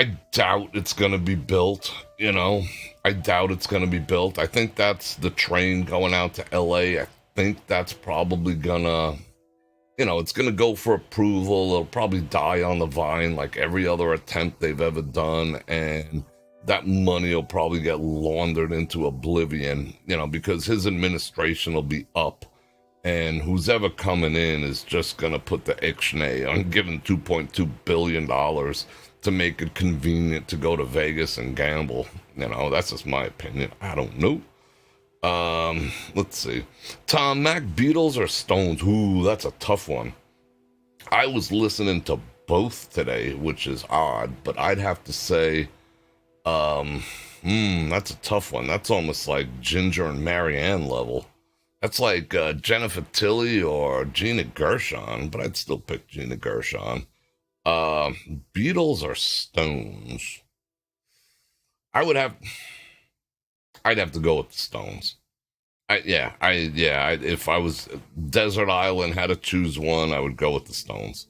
B: I doubt it's going to be built, I doubt it's going to be built. I think that's the train going out to LA. I think that's probably going to, it's going to go for approval. It'll probably die on the vine like every other attempt they've ever done. And that money will probably get laundered into oblivion, because his administration will be up. And who's ever coming in is just going to put the ixnay on giving $2.2 billion to make it convenient to go to Vegas and gamble. That's just my opinion. I don't know. Let's see. Tom Mac, Beatles or Stones? Ooh, that's a tough one. I was listening to both today, which is odd, but I'd have to say, that's a tough one. That's almost like Ginger and Marianne level. That's like Jennifer Tilly or Gina Gershon, but I'd still pick Gina Gershon. Beatles or Stones? I'd have to go with the Stones. If I was Desert Island, had to choose one, I would go with the Stones.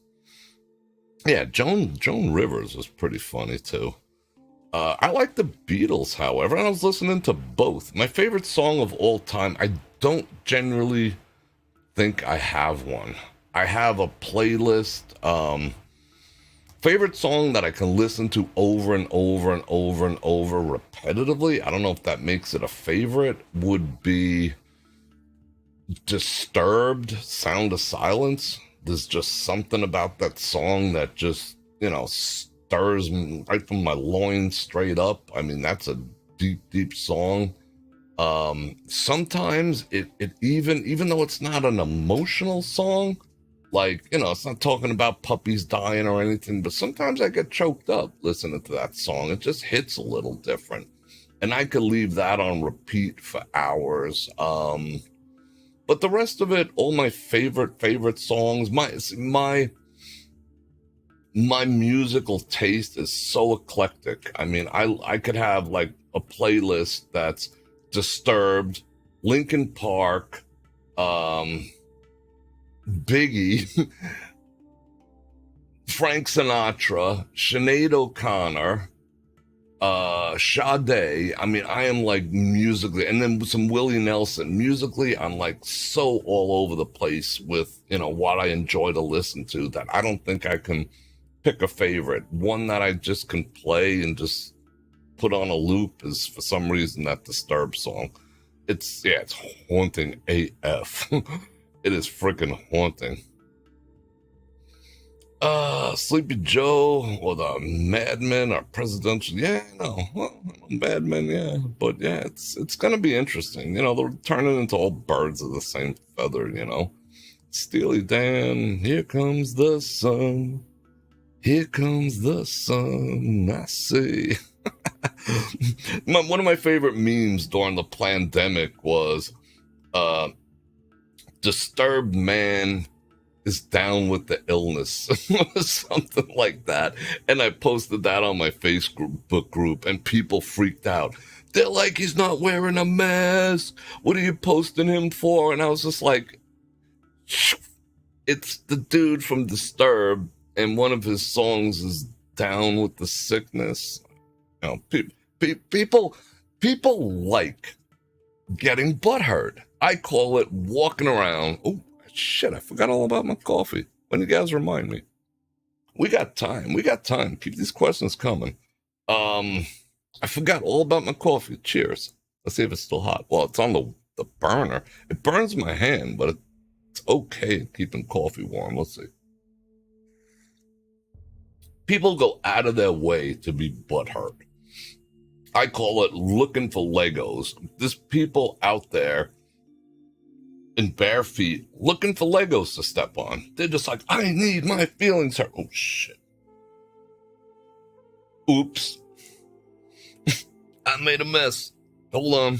B: Yeah, Joan Rivers was pretty funny too. I like the Beatles, however, and I was listening to both. My favorite song of all time, I don't generally think I have one. I have a playlist, favorite song that I can listen to over and over and over and over repetitively, I don't know if that makes it a favorite, would be Disturbed, Sound of Silence. There's just something about that song that just, stirs me right from my loins straight up. I mean, that's a deep, deep song. Sometimes it even though it's not an emotional song, like, it's not talking about puppies dying or anything, but sometimes I get choked up listening to that song. It just hits a little different. And I could leave that on repeat for hours. But the rest of it, all my favorite songs, my musical taste is so eclectic. I mean, I could have like a playlist that's Disturbed, Linkin Park, Biggie, Frank Sinatra, Sinead O'Connor, Sade. I mean, I am like musically, and then some Willie Nelson. Musically, I'm like so all over the place with, what I enjoy to listen to, that I don't think I can pick a favorite. One that I just can play and just put on a loop is, for some reason, that Disturbed song. It's haunting AF. It is freaking haunting. Sleepy Joe or the Madmen or presidential. Yeah, no, well, Madmen, yeah, but yeah, it's gonna be interesting. They're turning into all birds of the same feather. Steely Dan, here comes the sun. Here comes the sun. I see. One of my favorite memes during the pandemic was uh, "Disturbed man is down with the illness," something like that. And I posted that on my Facebook group, and people freaked out. They're like, "He's not wearing a mask. What are you posting him for?" And I was just like, it's the dude from Disturbed, and one of his songs is "Down with the Sickness." People like getting butthurt. I call it walking around. Oh, shit, I forgot all about my coffee. When you guys remind me. We got time. Keep these questions coming. I forgot all about my coffee. Cheers. Let's see if it's still hot. Well, it's on the burner. It burns my hand, but it's okay at keeping coffee warm. Let's see. People go out of their way to be butthurt. I call it looking for Legos. There's people out there in bare feet looking for Legos to step on. They're just like, I need my feelings hurt. Oh, shit. Oops. I made a mess. Hold on.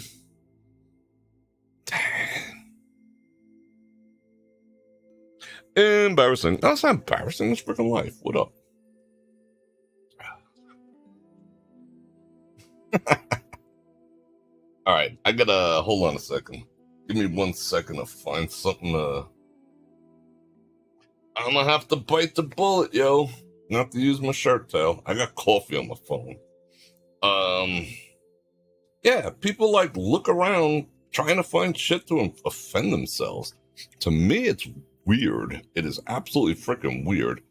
B: Damn. Embarrassing. No, it's not embarrassing. It's freaking life. What up? All right, I gotta hold on a second. Give me 1 second to find something I'm gonna have to bite the bullet, yo. Not to use my shirt tail. I got coffee on my phone. Yeah, people like look around trying to find shit to offend themselves. To me, it's weird. It is absolutely freaking weird.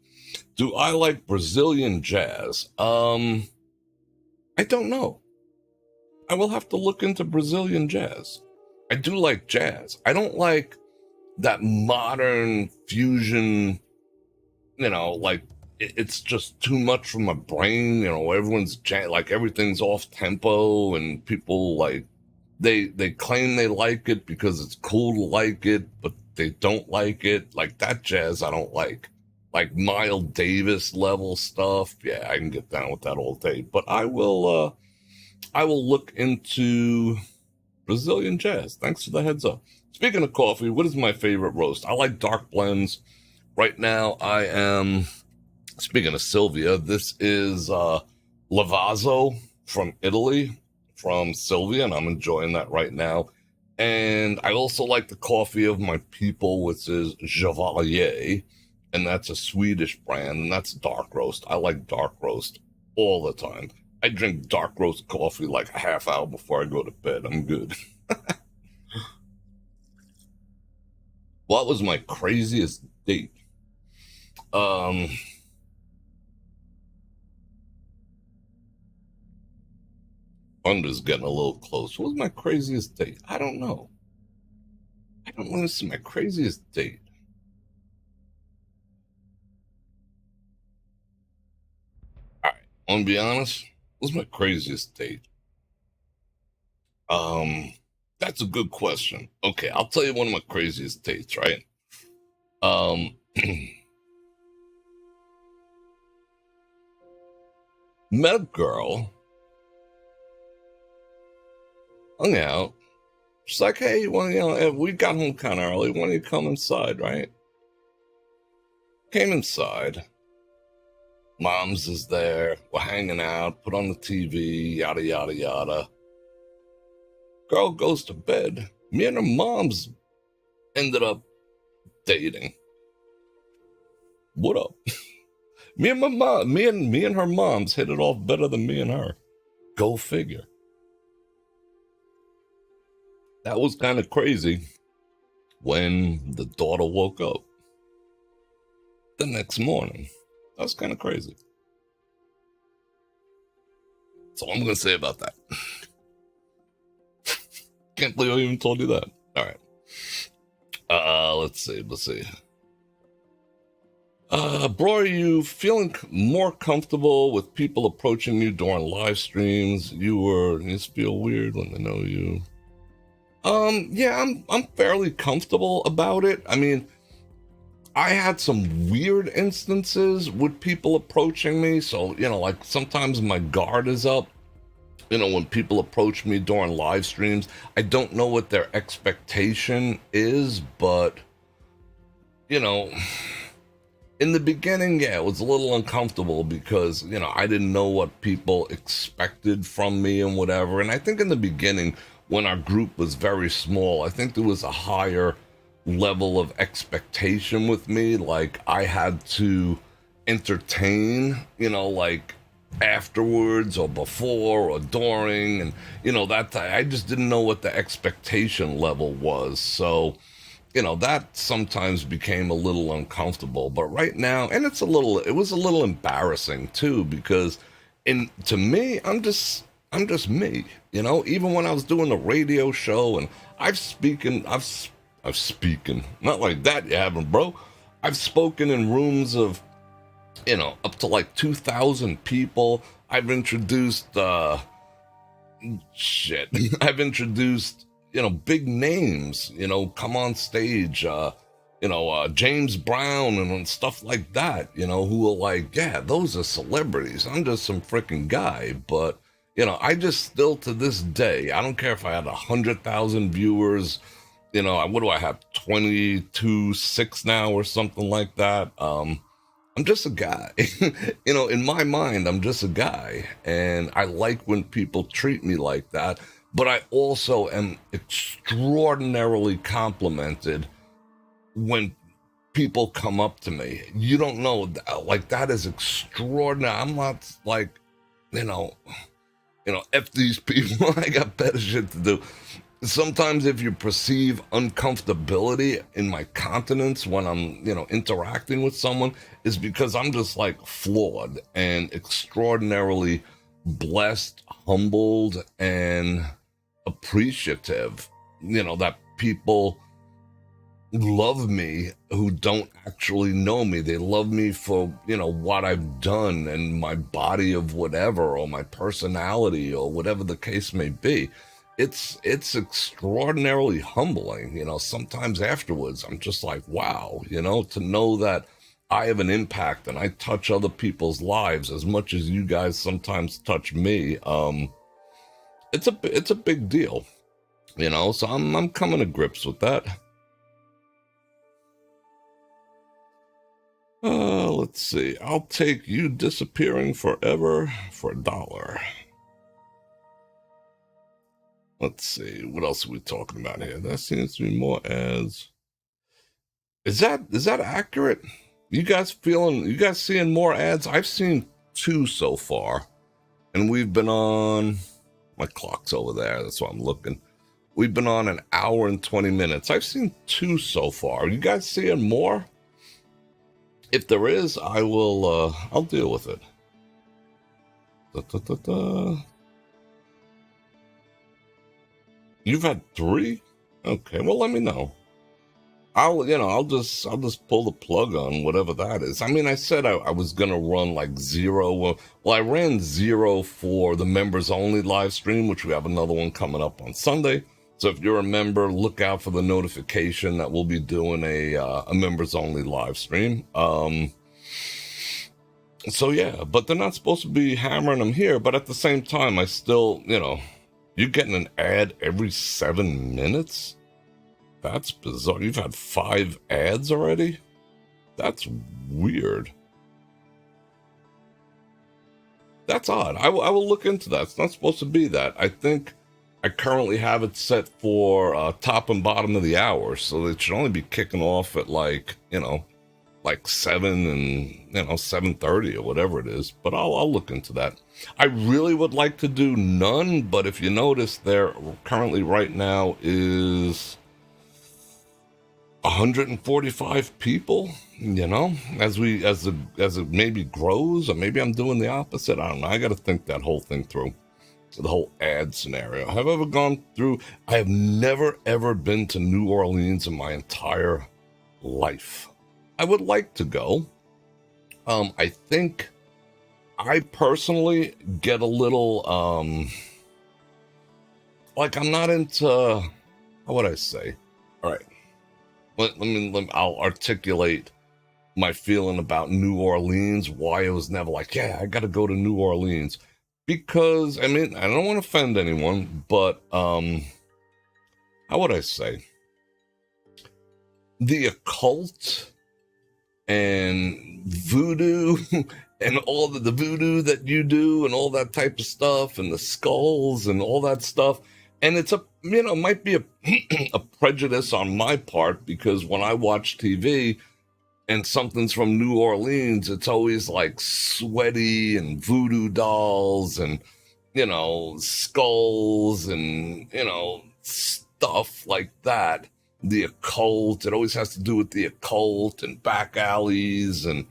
B: Do I like Brazilian jazz? I don't know. I will have to look into Brazilian jazz. I do like jazz. I don't like that modern fusion, like it's just too much for my brain. Everyone's like everything's off tempo, and people like they claim they like it because it's cool to like it, but they don't like it. Like that jazz I don't like. Like Miles Davis level stuff. Yeah, I can get down with that all day. But I will look into Brazilian jazz. Thanks for the heads up. Speaking of coffee, what is my favorite roast? I like dark blends. Right now, I am, speaking of Sylvia, this is Lavazzo from Italy, from Sylvia, and I'm enjoying that right now. And I also like the coffee of my people, which is Chevalier, and that's a Swedish brand, and that's dark roast. I like dark roast all the time. I drink dark roast coffee like a half hour before I go to bed. I'm good. What was my craziest date? Thunder's getting a little close. What was my craziest date? I don't know. I don't want to see my craziest date. All right, I want to be honest. What was my craziest date? That's a good question. Okay, I'll tell you one of my craziest dates, right? Met a girl, hung out. She's like, hey, well, we got home kind of early. Why don't you come inside, right? Came inside. Mom's is there. We're hanging out. Put on the TV, yada, yada, yada. Girl goes to bed. Me and her moms ended up dating. What up? Me and her moms hit it off better than me and her. Go figure. That was kind of crazy when the daughter woke up the next morning. That was kind of crazy. That's all I'm going to say about that. Can't believe I even told you that. All right. Let's see. Bro, are you feeling more comfortable with people approaching you during live streams? You just feel weird when they know you. Yeah, I'm fairly comfortable about it. I mean, I had some weird instances with people approaching me. So, like sometimes my guard is up. When people approach me during live streams, I don't know what their expectation is, but, in the beginning, yeah, it was a little uncomfortable because, I didn't know what people expected from me and whatever. And I think in the beginning, when our group was very small, I think there was a higher level of expectation with me. Like I had to entertain, like afterwards or before or during. And, that I just didn't know what the expectation level was. So, that sometimes became a little uncomfortable. But right now, and it was a little embarrassing too, because to me, I'm just me, even when I was doing the radio show and I've spoken, not like that, you haven't, bro. I've spoken in rooms of, up to like 2,000 people. I've introduced, I've introduced, big names, come on stage, James Brown and stuff like that, who are like, yeah, those are celebrities. I'm just some freaking guy. But, I just still to this day, I don't care if I had 100,000 viewers, what do I have, 22.6 now or something like that? I'm just a guy. In my mind, I'm just a guy. And I like when people treat me like that. But I also am extraordinarily complimented when people come up to me. You don't know, like that is extraordinary. I'm not like, F these people. I got better shit to do. Sometimes if you perceive uncomfortability in my countenance when I'm, interacting with someone, is because I'm just like flawed and extraordinarily blessed, humbled, and appreciative, that people love me who don't actually know me. They love me for, what I've done and my body of whatever, or my personality, or whatever the case may be. It's extraordinarily humbling. Sometimes afterwards I'm just like, wow, to know that I have an impact and I touch other people's lives as much as you guys sometimes touch me. It's a big deal, so I'm coming to grips with that. Let's see. I'll take you disappearing forever for $1. Let's see. What else are we talking about here? That seems to be more as. Is that accurate? You guys seeing more ads? I've seen 2 so far, and we've been on. My clock's over there. That's why I'm looking. We've been on an hour and 20 minutes. I've seen 2 so far. Are you guys seeing more? If there is, I will. I'll deal with it. You've had 3? Okay, well, let me know. I'll just pull the plug on whatever that is. I mean, I said I was gonna run like 0. Well, I ran 0 for the members only live stream, which we have another one coming up on Sunday. So if you're a member, look out for the notification that we'll be doing a members only live stream. So yeah, but they're not supposed to be hammering them here. But at the same time, I still, you're getting an ad every 7 minutes. That's bizarre. You've had 5 ads already? That's weird. That's odd. I will look into that. It's not supposed to be that. I think I currently have it set for top and bottom of the hour, so it should only be kicking off at like 7 and 7:30 or whatever it is. But I'll look into that. I really would like to do none, but if you notice, there currently right now is 145 people, as it maybe grows, or maybe I'm doing the opposite. I don't know. I got to think that whole thing through, the whole ad scenario. Have I ever gone through? I have never, ever been to New Orleans in my entire life. I would like to go. I think I personally get a little, like I'm not into, how would I say? All right, I'll articulate my feeling about New Orleans, why I was never like, yeah, I got to go to New Orleans. Because, I mean, I don't want to offend anyone, but, how would I say? The occult and voodoo and all the voodoo that you do and all that type of stuff and the skulls and all that stuff. And it's might be a, a prejudice on my part, because when I watch TV and something's from New Orleans, it's always like sweaty and voodoo dolls and, skulls and, stuff like that. The occult, it always has to do with the occult and back alleys and,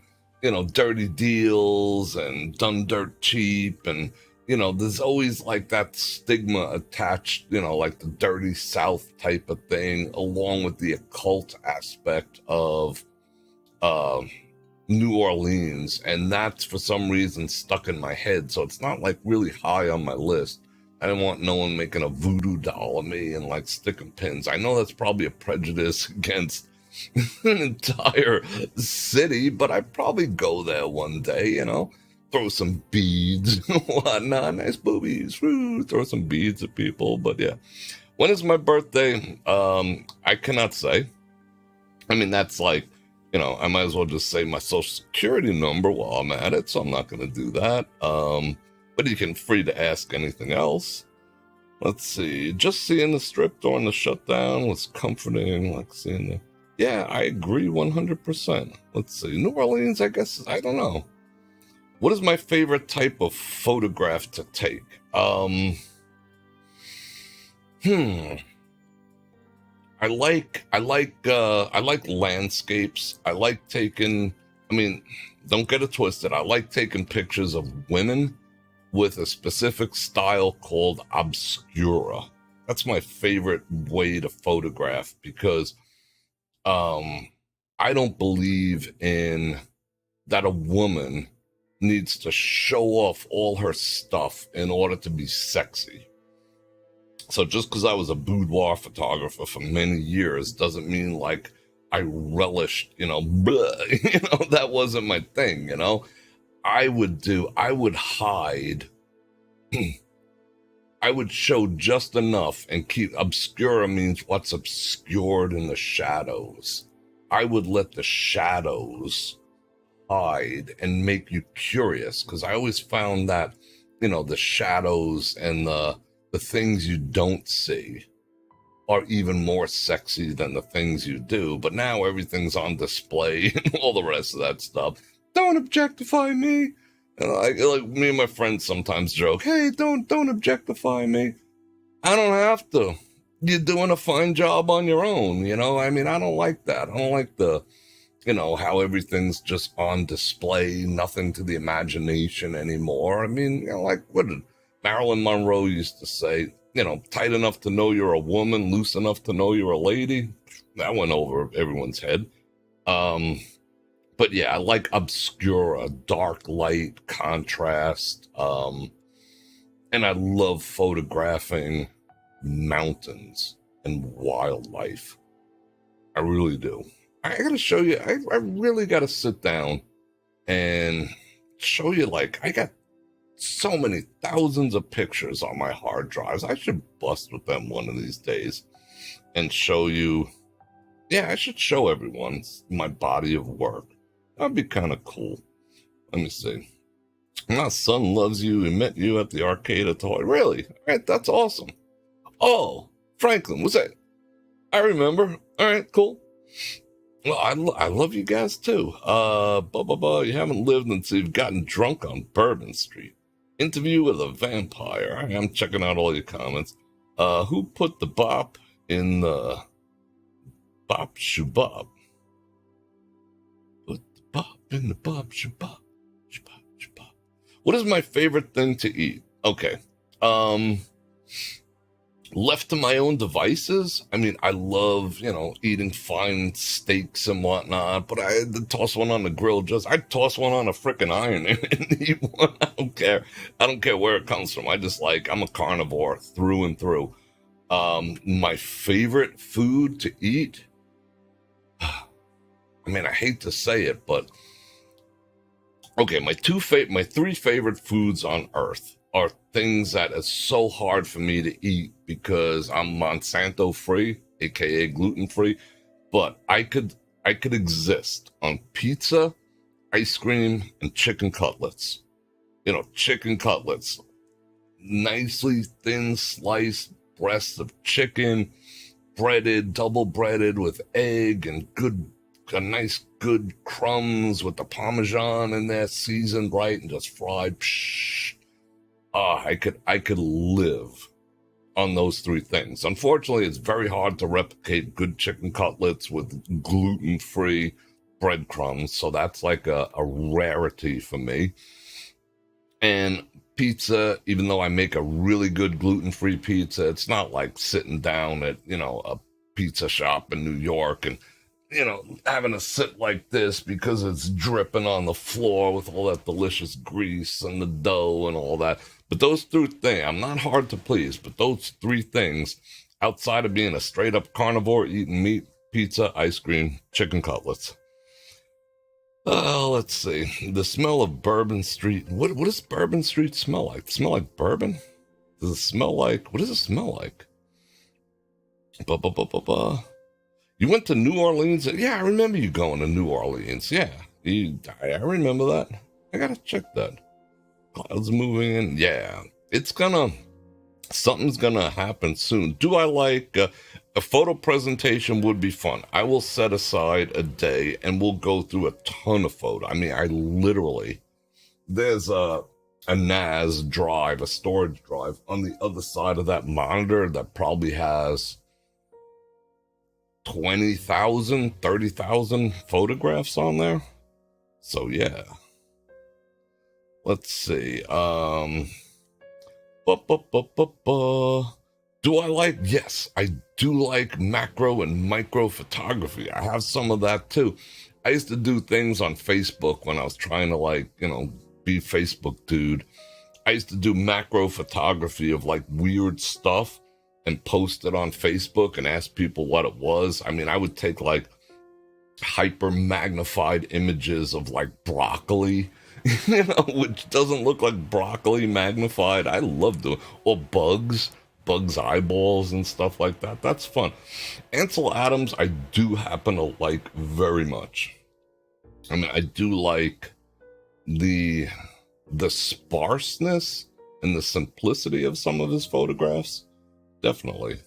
B: dirty deals and done dirt cheap. And, there's always like that stigma attached, like the dirty South type of thing, along with the occult aspect of New Orleans. And that's for some reason stuck in my head. So it's not like really high on my list. I didn't want no one making a voodoo doll of me and like sticking pins. I know that's probably a prejudice against an entire city, but I'd probably go there one day, throw some beads and whatnot. Nice boobies, woo, throw some beads at people. But yeah, when is my birthday? I cannot say. I mean, that's like, I might as well just say my social security number while I'm at it, so I'm not going to do that. But you can free to ask anything else. Let's see. Just seeing the strip during the shutdown was comforting. Like seeing the... Yeah, I agree 100%. Let's see. New Orleans, I guess, I don't know. What is my favorite type of photograph to take? I like landscapes. I like taking, don't get it twisted. I like taking pictures of women with a specific style called obscura. That's my favorite way to photograph, because I don't believe in that a woman needs to show off all her stuff in order to be sexy. So just because I was a boudoir photographer for many years doesn't mean like I relished, that wasn't my thing, I would hide. I would show just enough and keep. Obscura means what's obscured in the shadows. I would let the shadows hide and make you curious, because I always found that, the shadows and the things you don't see are even more sexy than the things you do. But now everything's on display and all the rest of that stuff. Don't objectify me. And like me and my friends sometimes joke, hey, don't objectify me. I don't have to. You're doing a fine job on your own, I don't like that. I don't like the, how everything's just on display, nothing to the imagination anymore. Like what did Marilyn Monroe used to say, tight enough to know you're a woman, loose enough to know you're a lady. That went over everyone's head. But yeah, I like obscura, dark light, contrast. And I love photographing mountains and wildlife. I really do. I gotta show you, I really gotta sit down and show you, like, I got so many thousands of pictures on my hard drives. I should bust with them one of these days and show you. Yeah, I should show everyone my body of work. That'd be kind of cool. Let me see. My son loves you. He met you at the arcade at Toy. Really? All right, that's awesome. Oh, Franklin, was that? I remember. All right, cool. Well, I love you guys too. You haven't lived until you've gotten drunk on Bourbon Street. Interview with a vampire. I'm checking out all your comments. Who put the bop in the bop shubop? Put the bop in the bop shubop. Shubop, shubop. What is my favorite thing to eat? Okay. Left to my own devices, I mean, I love, eating fine steaks and whatnot, but I had to toss one on the grill. I'd toss one on a frickin' iron and eat one. I don't care. I don't care where it comes from. I'm a carnivore through and through. My favorite food to eat, I mean, I hate to say it, but okay, my three favorite foods on earth are things that is so hard for me to eat because I'm Monsanto free, aka gluten free, but I could exist on pizza, ice cream, and chicken cutlets. Chicken cutlets, nicely thin sliced breasts of chicken, breaded, double breaded with egg and a nice good crumbs with the Parmesan in there, seasoned right and just fried. Psh. I could live on those three things. Unfortunately, it's very hard to replicate good chicken cutlets with gluten-free breadcrumbs, so that's like a rarity for me. And pizza, even though I make a really good gluten-free pizza, it's not like sitting down at, a pizza shop in New York and, having to sit like this because it's dripping on the floor with all that delicious grease and the dough and all that. But those three things, I'm not hard to please, but those three things, outside of being a straight up carnivore eating meat, pizza, ice cream, chicken cutlets. Let's see. The smell of Bourbon Street. What does Bourbon Street smell like? Smell like bourbon? Does it smell like? What does it smell like? Ba ba ba ba ba. You went to New Orleans? Yeah, I remember you going to New Orleans. Yeah, I remember that. I gotta check that. Clouds moving in. Yeah, something's gonna happen soon. Do I like a photo presentation? Would be fun. I will set aside a day and we'll go through a ton of photo. I mean, there's a NAS drive, a storage drive on the other side of that monitor that probably has 20,000, 30,000 photographs on there. So yeah. Let's see. Do I like? Yes, I do like macro and micro photography. I have some of that too. I used to do things on Facebook when I was trying to be Facebook dude. I used to do macro photography of weird stuff and post it on Facebook and ask people what it was. I mean, I would take hyper magnified images of broccoli, which doesn't look like broccoli magnified. I love doing, or bugs eyeballs and stuff like that. That's fun. Ansel Adams, I do happen to like very much. I mean, I do like the sparseness and the simplicity of some of his photographs. Definitely.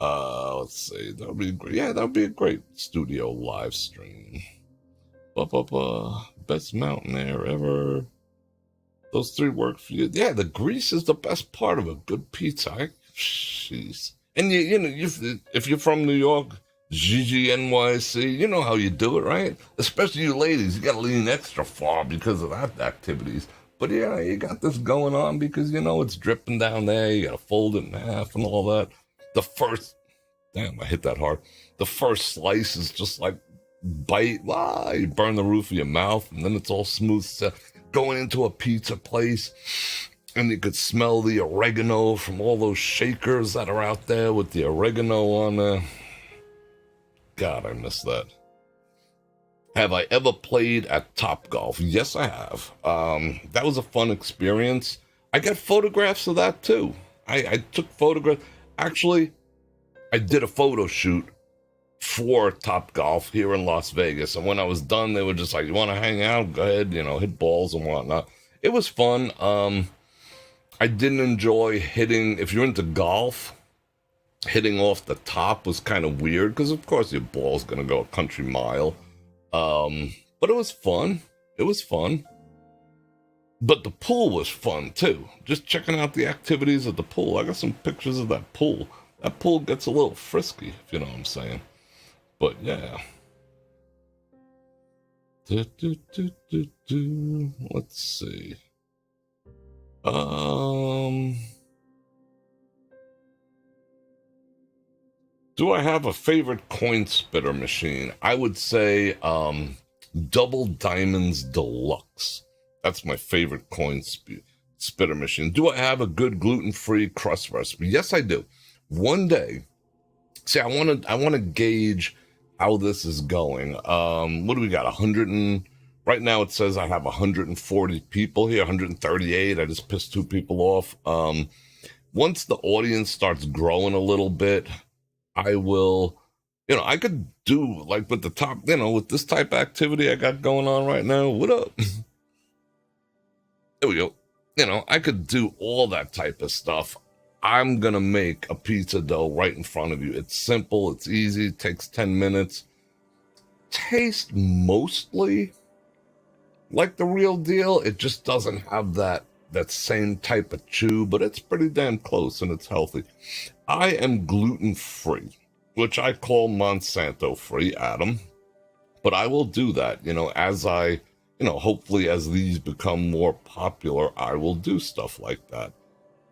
B: Let's see. That would be great. Yeah, that would be a great studio live stream. Best mountain air ever. Those three work for you. Yeah, the grease is the best part of a good pizza. Jeez. And if you're from New York, GGNYC, you know how you do it, right? Especially you ladies, you gotta lean extra far because of that activities. But yeah, you got this going on because it's dripping down there. You gotta fold it in half and all that. Damn, I hit that hard. The first slice is just bite. You burn the roof of your mouth, and then it's all smooth. Going into a pizza place, and you could smell the oregano from all those shakers that are out there with the oregano on there. God, I miss that. Have I ever played at Topgolf? Yes, I have. That was a fun experience. I got photographs of that too. I took photographs. Actually, I did a photo shoot for Topgolf here in Las Vegas. And when I was done, they were just like, you want to hang out? Go ahead, hit balls and whatnot. It was fun. I didn't enjoy hitting, if you're into golf, hitting off the top was kind of weird because, of course, your ball's going to go a country mile. But it was fun. It was fun. But the pool was fun, too. Just checking out the activities at the pool. I got some pictures of that pool. That pool gets a little frisky, if you know what I'm saying. But yeah. Let's see. Do I have a favorite coin spitter machine? I would say Double Diamonds Deluxe. That's my favorite coin spitter machine. Do I have a good gluten-free crust recipe? Yes, I do. One day, see, I want to gauge how this is going. What do we got? Right now it says I have 140 people here, 138. I just pissed 2 people off. Once the audience starts growing a little bit, I will, I could do like with the top, with this type of activity I got going on right now. What up? There we go. I could do all that type of stuff. I'm going to make a pizza dough right in front of you. It's simple. It's easy. It takes 10 minutes. Tastes mostly like the real deal. It just doesn't have that same type of chew, but it's pretty damn close and it's healthy. I am gluten-free, which I call Monsanto-free, Adam. But I will do that, as I, hopefully as these become more popular, I will do stuff like that.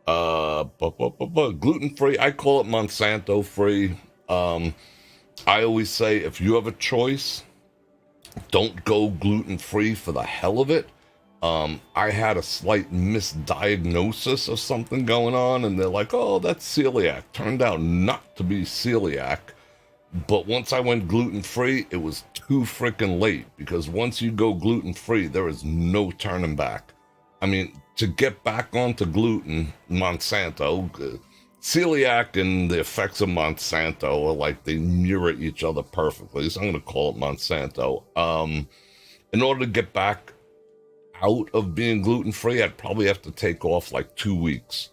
B: Gluten-free, I call it Monsanto-free. I always say, if you have a choice, don't go gluten-free for the hell of it. I had a slight misdiagnosis of something going on, and they're like, oh, that's celiac. Turned out not to be celiac. But once I went gluten-free, it was too freaking late, because once you go gluten-free, there is no turning back. I mean, to get back onto gluten, Monsanto, celiac and the effects of Monsanto are like they mirror each other perfectly, so I'm going to call it Monsanto. In order to get back out of being gluten-free, I'd probably have to take off like 2 weeks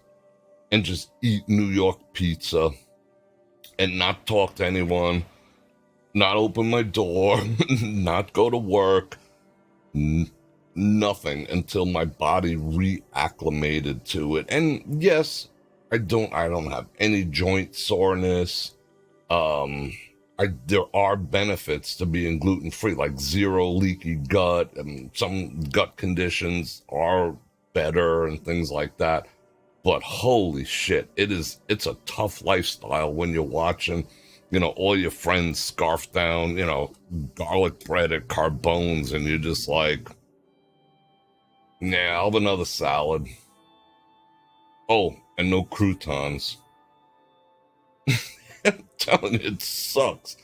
B: and just eat New York pizza and not talk to anyone, not open my door, not go to work, nothing until my body reacclimated to it. And yes, I don't have any joint soreness. There are benefits to being gluten-free, like zero leaky gut, and some gut conditions are better and things like that. But holy shit, it's a tough lifestyle when you're watching, all your friends scarf down, garlic bread at Carbone's, and you're just like, nah, I'll have another salad. Oh, and no croutons. I'm telling you, it sucks.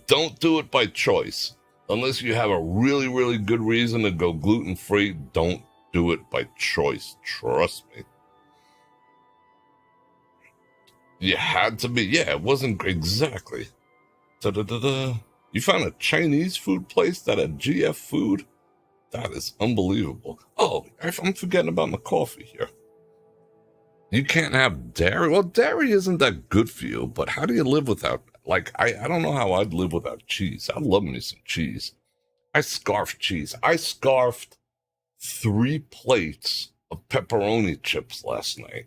B: Don't do it by choice. Unless you have a really, really good reason to go gluten-free, don't do it by choice. Trust me. You had to be. Yeah, it wasn't exactly. Da-da-da-da. You found a Chinese food place that had GF food? That is unbelievable. Oh, I'm forgetting about my coffee here. You can't have dairy? Well, dairy isn't that good for you, but how do you live without, I don't know how I'd live without cheese. I love me some cheese. I scarfed cheese. I scarfed 3 plates of pepperoni chips last night.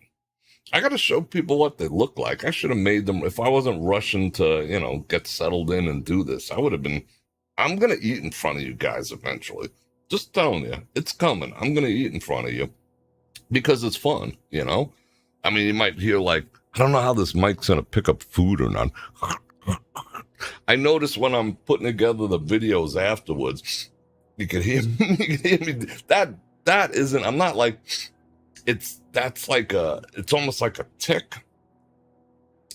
B: I got to show people what they look like. I should have made them, if I wasn't rushing to, get settled in and do this, I would have been, I'm going to eat in front of you guys eventually. Just telling you, it's coming. I'm going to eat in front of you because it's fun, I mean, you might hear I don't know how this mic's going to pick up food or not. I notice when I'm putting together the videos afterwards, you can hear me. That isn't, I'm not it's almost like a tick.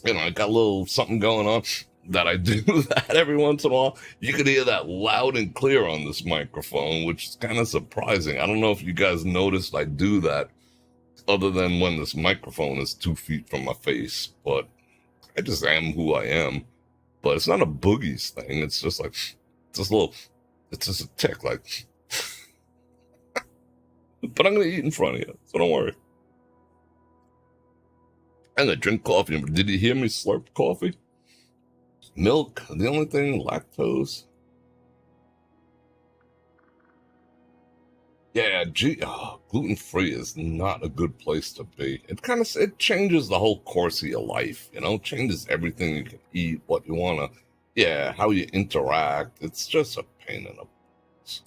B: I got a little something going on that I do that every once in a while. You can hear that loud and clear on this microphone, which is kind of surprising. I don't know if you guys noticed I do that, other than when this microphone is 2 feet from my face, but I just am who I am. But it's not a boogies thing. It's just it's just a tick, but I'm going to eat in front of you, so don't worry. I'm going to drink coffee. Did you hear me slurp coffee? Milk, the only thing, lactose. Yeah, gluten-free is not a good place to be. It changes the whole course of your life, changes everything you can eat, what you want to, how you interact. It's just a pain in the ass.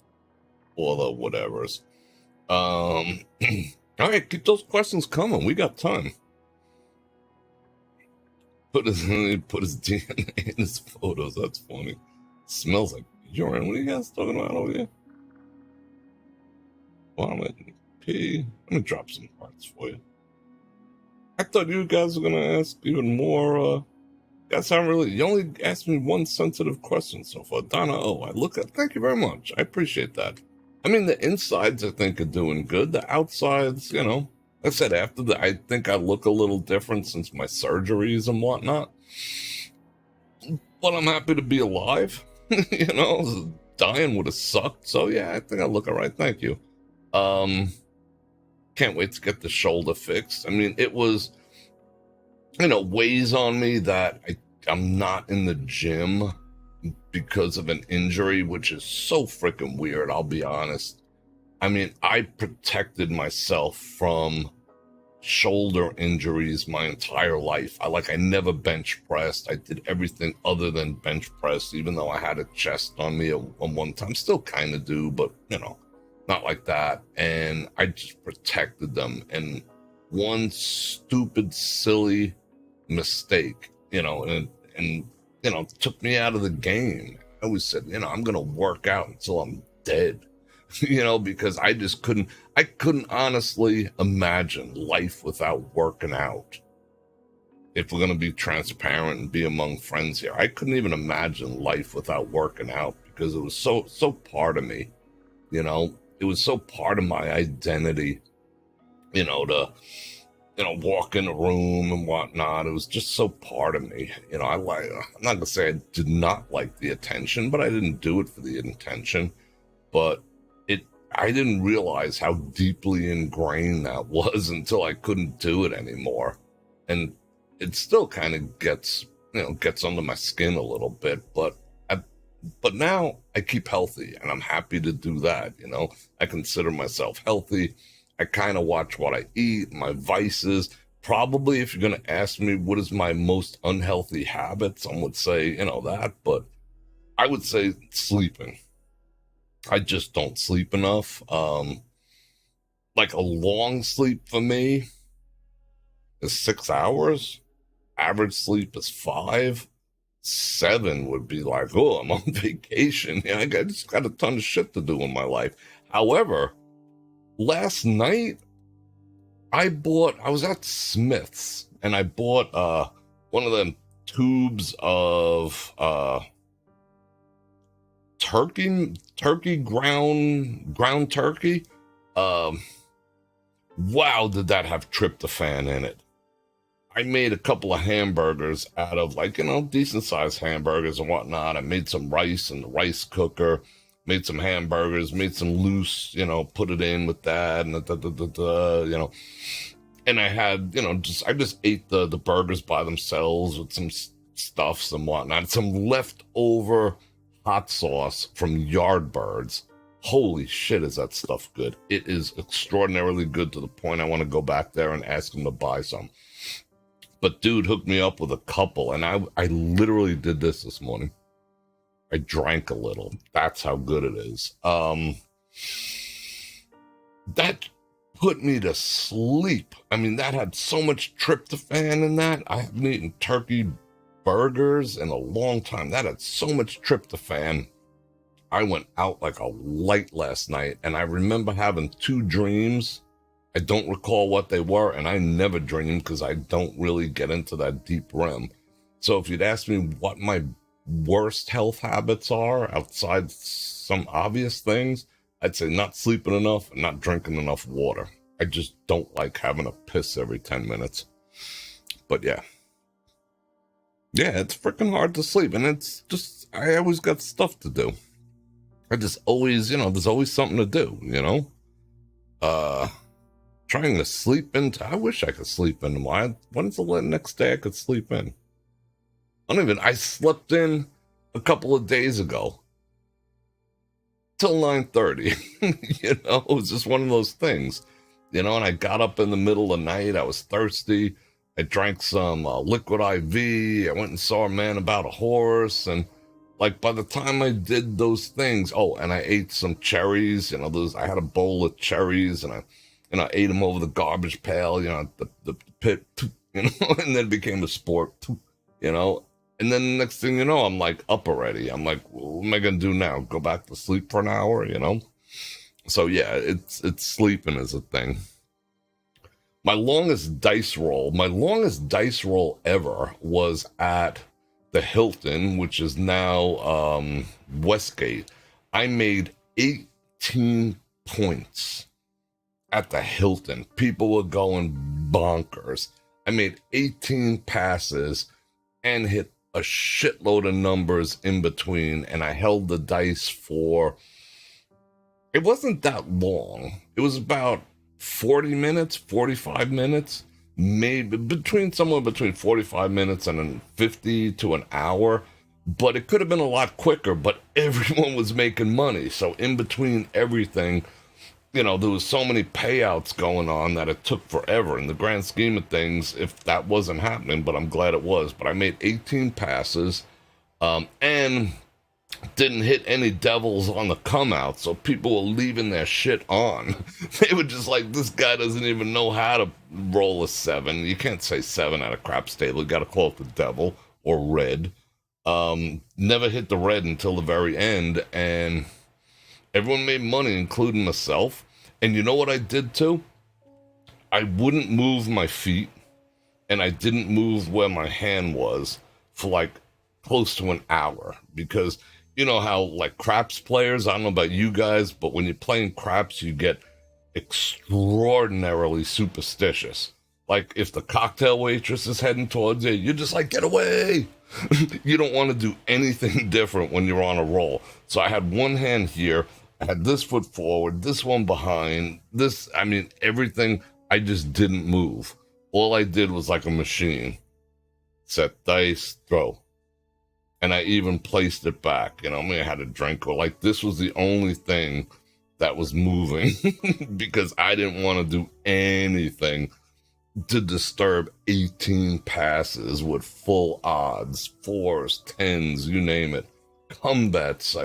B: All the whatevers. All right, keep those questions coming. We got time. He put his DNA in his photos. That's funny. Smells like urine. What are you guys talking about over here? Vomit, pee. Let me drop some parts for you. I thought you guys were gonna ask even more. Guys haven't really. You only asked me one sensitive question so far. Donna O. I look at. Thank you very much. I appreciate that. I mean, the insides I think are doing good. The outsides, you know. I said I think I look a little different since my surgeries and whatnot. But I'm happy to be alive. You know, dying would have sucked. So yeah, I think I look all right. Thank you. Can't wait to get the shoulder fixed. I mean, it was, you know, weighs on me that I'm not in the gym because of an injury, which is so freaking weird. I'll be honest. I mean, I protected myself from shoulder injuries my entire life. I never bench pressed. I did everything other than bench press, even though I had a chest on me at one time. Still kind of do, but you know, not like that. And I just protected them. And one stupid, silly mistake, you know, and you know, took me out of the game. I always said, you know, I'm gonna work out until I'm dead. You know, because I couldn't honestly imagine life without working out. If we're going to be transparent and be among friends here, I couldn't even imagine life without working out because it was so part of me, you know, it was so part of my identity, you know, to, you know, walk in a room and whatnot. It was just so part of me, you know. I'm not going to say I did not like the attention, but I didn't do it for the attention. But I didn't realize how deeply ingrained that was until I couldn't do it anymore. And it still kind of gets under my skin a little bit, but now I keep healthy and I'm happy to do that. You know, I consider myself healthy. I kind of watch what I eat, my vices. Probably if you're going to ask me what is my most unhealthy habit, some would say, you know, that, but I would say sleeping. I just don't sleep enough. Like a long sleep for me is 6 hours. Average sleep is 5. 7 would be like, oh, I'm on vacation. Yeah, I just got a ton of shit to do in my life. However, last night I was at Smith's and I bought one of them tubes of ground turkey. Wow, did that have tryptophan in it. I made a couple of hamburgers out of, like, you know, decent sized hamburgers and whatnot. I made some rice in the rice cooker, made some hamburgers, made some loose, you know, put it in with that, and you know, and I had, you know, I just ate the burgers by themselves with some stuffs and whatnot, some leftover hot sauce from Yardbirds. Holy shit, is that stuff good. It is extraordinarily good to the point I want to go back there and ask him to buy some. But dude hooked me up with a couple, and I literally did this morning. I drank a little. That's how good it is. That put me to sleep. I mean, that had so much tryptophan in that. I haven't eaten turkey burgers in a long time. That had so much tryptophan. I went out like a light last night, and I remember having 2 dreams. I don't recall what they were, and I never dream because I don't really get into that deep REM. So if you'd ask me what my worst health habits are outside some obvious things, I'd say not sleeping enough and not drinking enough water. I just don't like having a piss every 10 minutes. But yeah. Yeah, it's freaking hard to sleep, and it's just, I always got stuff to do. I just always, you know, there's always something to do, you know? Trying to sleep in, I wish I could sleep in. When's the next day I could sleep in? I slept in a couple of days ago. Till 9:30. You know, it was just one of those things. You know, and I got up in the middle of the night, I was thirsty. I drank some liquid IV. I went and saw a man about a horse, and like by the time I did those things, and I ate some cherries. You know, I had a bowl of cherries, and I ate them over the garbage pail. You know, the pit. You know, and then it became a sport. you know. And then the next thing you know, I'm like up already. I'm like, well, what am I gonna do now? Go back to sleep for an hour, you know? So yeah, it's sleeping is a thing. My longest dice roll ever was at the Hilton, which is now Westgate. I made 18 points at the Hilton. People were going bonkers. I made 18 passes and hit a shitload of numbers in between, and I held the dice for, it wasn't that long. It was about 40 minutes, 45 minutes, maybe somewhere between 45 minutes and 50 to an hour. But it could have been a lot quicker, but everyone was making money. So in between everything, there was so many payouts going on that it took forever. In the grand scheme of things, if that wasn't happening, but I'm glad it was. But I made 18 passes, and didn't hit any devils on the come out, so people were leaving their shit on. They were just like, this guy doesn't even know how to roll a 7. You can't say 7 at a craps table. You got to call it the devil or red. Never hit the red until the very end, and everyone made money, including myself. And you know what I did too? I wouldn't move my feet, and I didn't move where my hand was for like close to an hour, because you know how like craps players, I don't know about you guys, but when you're playing craps, you get extraordinarily superstitious. Like if the cocktail waitress is heading towards you, you're just like, get away. You don't want to do anything different when you're on a roll. So I had one hand here, I had this foot forward, this one behind, everything. I just didn't move. All I did was like a machine. Set dice, throw. And I even placed it back. I had a drink, or like this was the only thing that was moving because I didn't want to do anything to disturb 18 passes with full odds, 4s, 10s, you name it. Combats.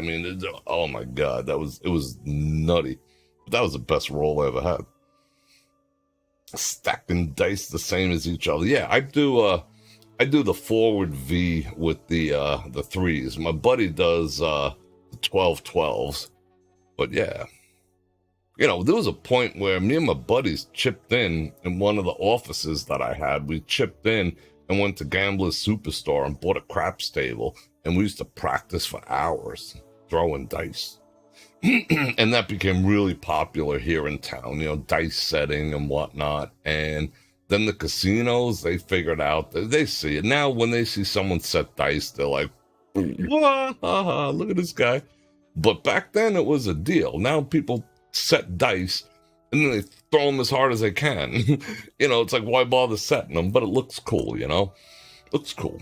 B: Oh my God, it was nutty. That was the best roll I ever had. Stacking dice the same as each other. Yeah, I do the forward V with the 3s. My buddy does the 12-12s. But yeah. There was a point where me and my buddies chipped in one of the offices that I had. We chipped in and went to Gambler's Superstore and bought a craps table. And we used to practice for hours throwing dice. And that became really popular here in town, dice setting and whatnot. And then the casinos, they figured out, they see it. Now when they see someone set dice, they're like, look at this guy. But back then it was a deal. Now people set dice and then they throw them as hard as they can. It's like, why bother setting them? But it looks cool, looks cool.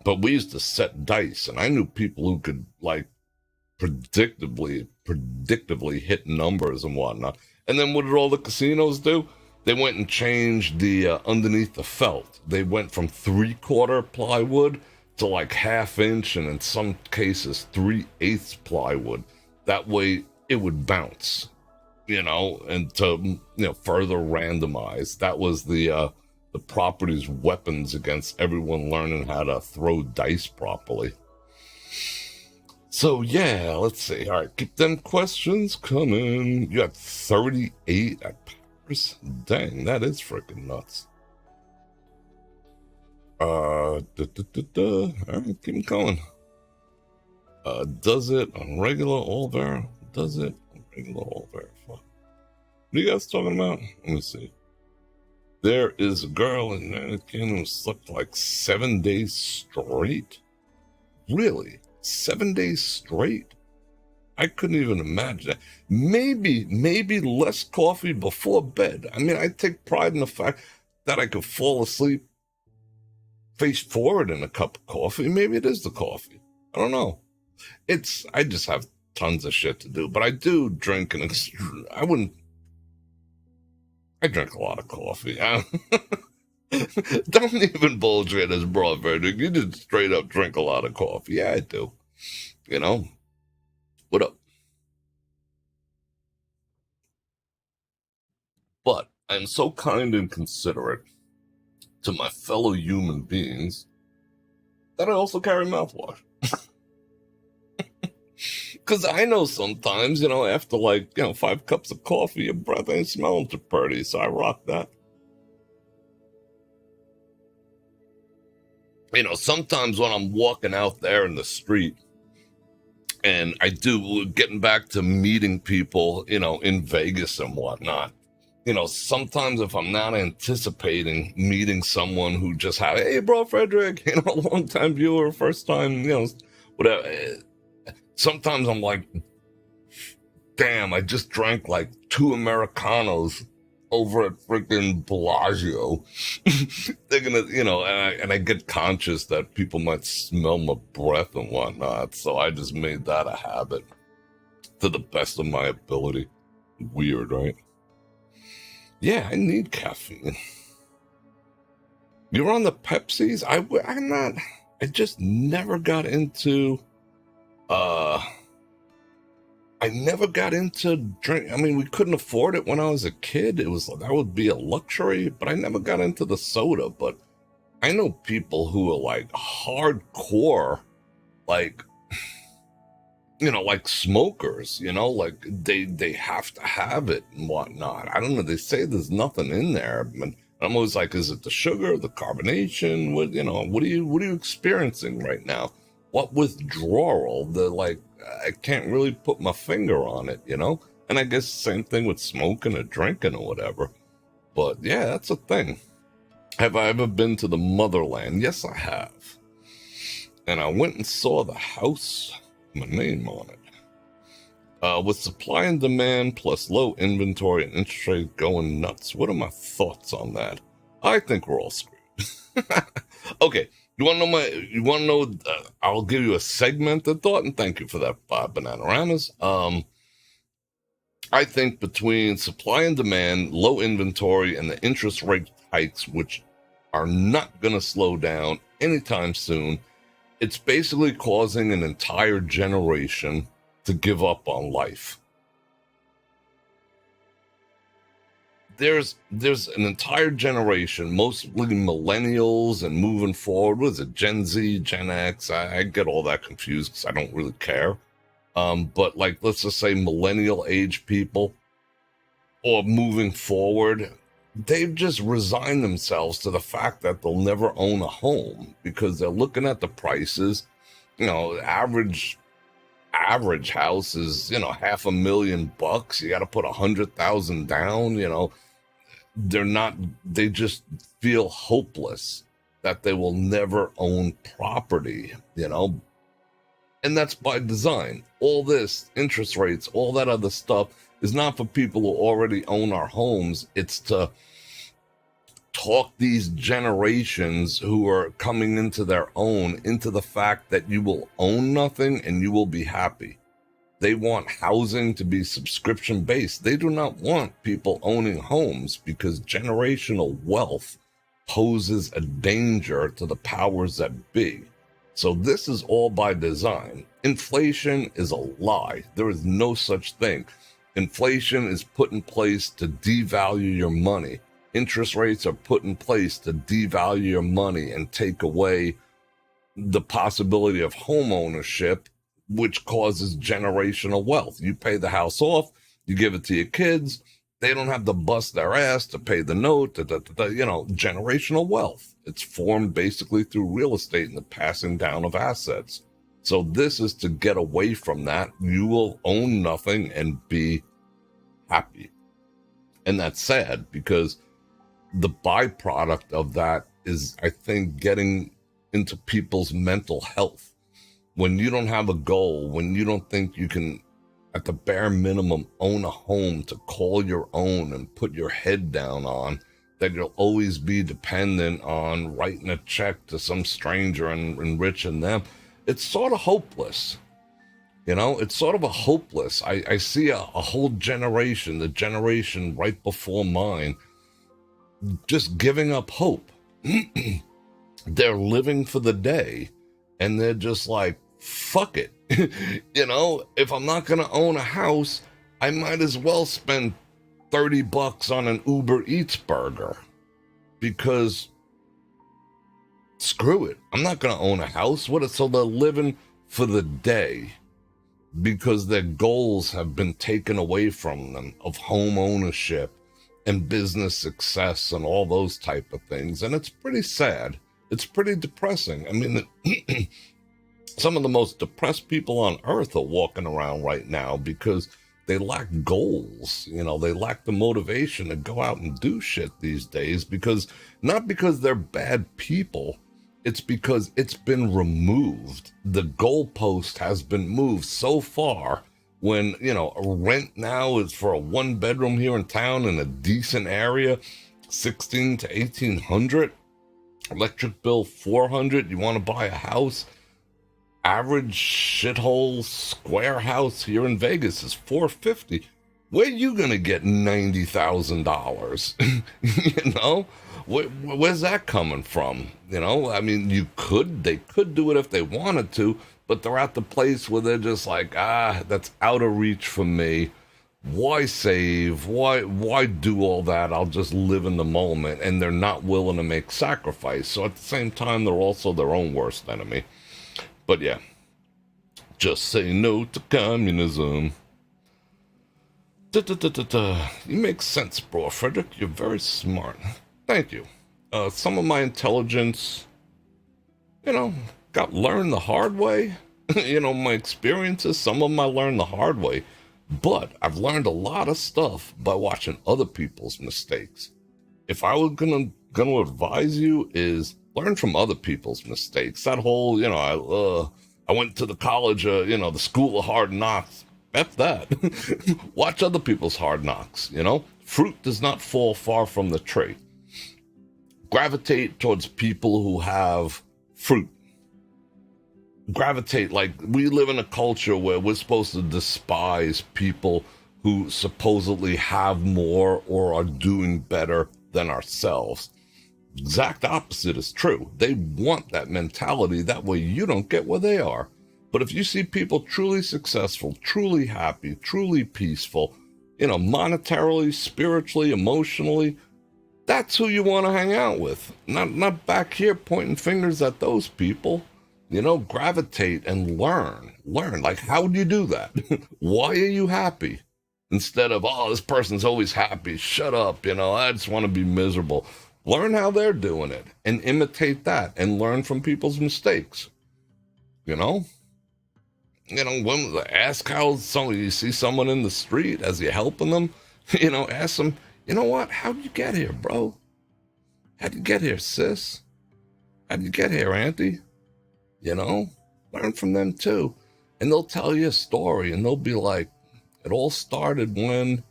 B: But we used to set dice, and I knew people who could like predictably hit numbers and whatnot. And then what did all the casinos do? They went and changed the underneath the felt. They went from 3/4 plywood to like 1/2 inch, and in some cases 3/8 plywood. That way it would bounce, and to further randomize. That was the property's weapons against everyone learning how to throw dice properly. So yeah, let's see. All right, keep them questions coming. You got 38 at Paris. Dang, that is freaking nuts. All right, keep them going. Does it on regular all ver? Does it on regular all verify? What are you guys talking about? Let me see. There is a girl in Anakin who slept like 7 days straight. Really? 7 days straight? I couldn't even imagine that. Maybe less coffee before bed. I take pride in the fact that I could fall asleep face forward in a cup of coffee. Maybe it is the coffee. I don't know. I just have tons of shit to do, but I do drink I drink a lot of coffee. Don't even bullshit as Bror Fredrik. You just straight up drink a lot of coffee. Yeah, I do. What up? But I'm so kind and considerate to my fellow human beings that I also carry mouthwash. Because I know sometimes, after 5 cups of coffee, your breath ain't smelling too pretty, so I rock that. Sometimes when I'm walking out there in the street, and getting back to meeting people, in Vegas and whatnot, sometimes if I'm not anticipating meeting someone who just had, hey, Bror Fredrik, long time viewer, first time, whatever. Sometimes I'm like, damn, I just drank like 2 Americanos over at freaking Bellagio. They're gonna, and I get conscious that people might smell my breath and whatnot. So I just made that a habit to the best of my ability. Weird, right? Yeah, I need caffeine. You're on the Pepsis? I'm not, I just never got into, I never got into drink. I mean, we couldn't afford it when I was a kid. That would be a luxury, but I never got into the soda. But I know people who are like hardcore, like, like smokers, like they have to have it and whatnot. I don't know. They say there's nothing in there. And I'm always like, is it the sugar, the carbonation? What are you experiencing right now? What withdrawal? I can't really put my finger on it, And I guess same thing with smoking or drinking or whatever. But yeah, that's a thing. Have I ever been to the motherland? Yes, I have. And I went and saw the house, my name on it. With supply and demand plus low inventory and interest rate going nuts. What are my thoughts on that? I think we're all screwed. Okay. You want to know, I'll give you a segmented thought, and thank you for that, Bananaramas. I think between supply and demand, low inventory, and the interest rate hikes, which are not going to slow down anytime soon, it's basically causing an entire generation to give up on life. There's an entire generation, mostly millennials and moving forward. What is it, Gen Z, Gen X? I get all that confused because I don't really care. But let's just say millennial age people or moving forward, they've just resigned themselves to the fact that they'll never own a home because they're looking at the prices. Average house is, $500,000. You got to put $100,000 down, they just feel hopeless that they will never own property, and that's by design. All this interest rates, all that other stuff is not for people who already own our homes. It's to talk these generations who are coming into their own into the fact that you will own nothing and you will be happy. They want housing to be subscription based. They do not want people owning homes because generational wealth poses a danger to the powers that be. So this is all by design. Inflation is a lie. There is no such thing. Inflation is put in place to devalue your money. Interest rates are put in place to devalue your money and take away the possibility of home ownership, which causes generational wealth. You pay the house off, you give it to your kids, they don't have to bust their ass to pay the note, generational wealth. It's formed basically through real estate and the passing down of assets. So this is to get away from that. You will own nothing and be happy. And that's sad because the byproduct of that is, I think, getting into people's mental health. When you don't have a goal, when you don't think you can, at the bare minimum, own a home to call your own and put your head down on, that you'll always be dependent on writing a check to some stranger and enriching them, it's sort of hopeless. It's sort of a hopeless. I see a whole generation, the generation right before mine, just giving up hope. They're living for the day, and they're just like, fuck it. If I'm not going to own a house, I might as well spend $30 on an Uber Eats burger because screw it. I'm not going to own a house. So they're living for the day because their goals have been taken away from them of home ownership and business success and all those type of things. And it's pretty sad. It's pretty depressing. I mean, some of the most depressed people on earth are walking around right now because they lack goals. They lack the motivation to go out and do shit these days not because they're bad people. It's because it's been removed. The goalpost has been moved so far when, a rent now is for a 1-bedroom here in town in a decent area, 16 to 1800, electric bill 400. You want to buy a house? Average shithole square house here in Vegas is $450. Where you gonna get $90,000? Where's that coming from? I mean, they could do it if they wanted to, but they're at the place where they're just like, that's out of reach for me. Why save? Why do all that? I'll just live in the moment, and they're not willing to make sacrifice. So at the same time, they're also their own worst enemy. But yeah, just say no to communism. You make sense, Bror Fredrik. You're very smart. Thank you. Some of my intelligence, got learned the hard way. My experiences, some of them I learned the hard way. But I've learned a lot of stuff by watching other people's mistakes. If I was gonna advise you, is learn from other people's mistakes. That whole, I went to the college, the school of hard knocks. F that. Watch other people's hard knocks, Fruit does not fall far from the tree. Gravitate towards people who have fruit. Gravitate, like we live in a culture where we're supposed to despise people who supposedly have more or are doing better than ourselves. Exact opposite is true. They want that mentality. That way you don't get where they are. But if you see people truly successful, truly happy, truly peaceful, monetarily, spiritually, emotionally, that's who you want to hang out with. Not back here pointing fingers at those people. Gravitate and learn. Like, how do you do that? Why are you happy? Instead of, this person's always happy. Shut up. I just want to be miserable. Learn how they're doing it and imitate that and learn from people's mistakes. When ask how you see someone in the street as you're helping them, ask them, what? How'd you get here, bro? How'd you get here, sis? How'd you get here, auntie? Learn from them too. And they'll tell you a story and they'll be like, it all started when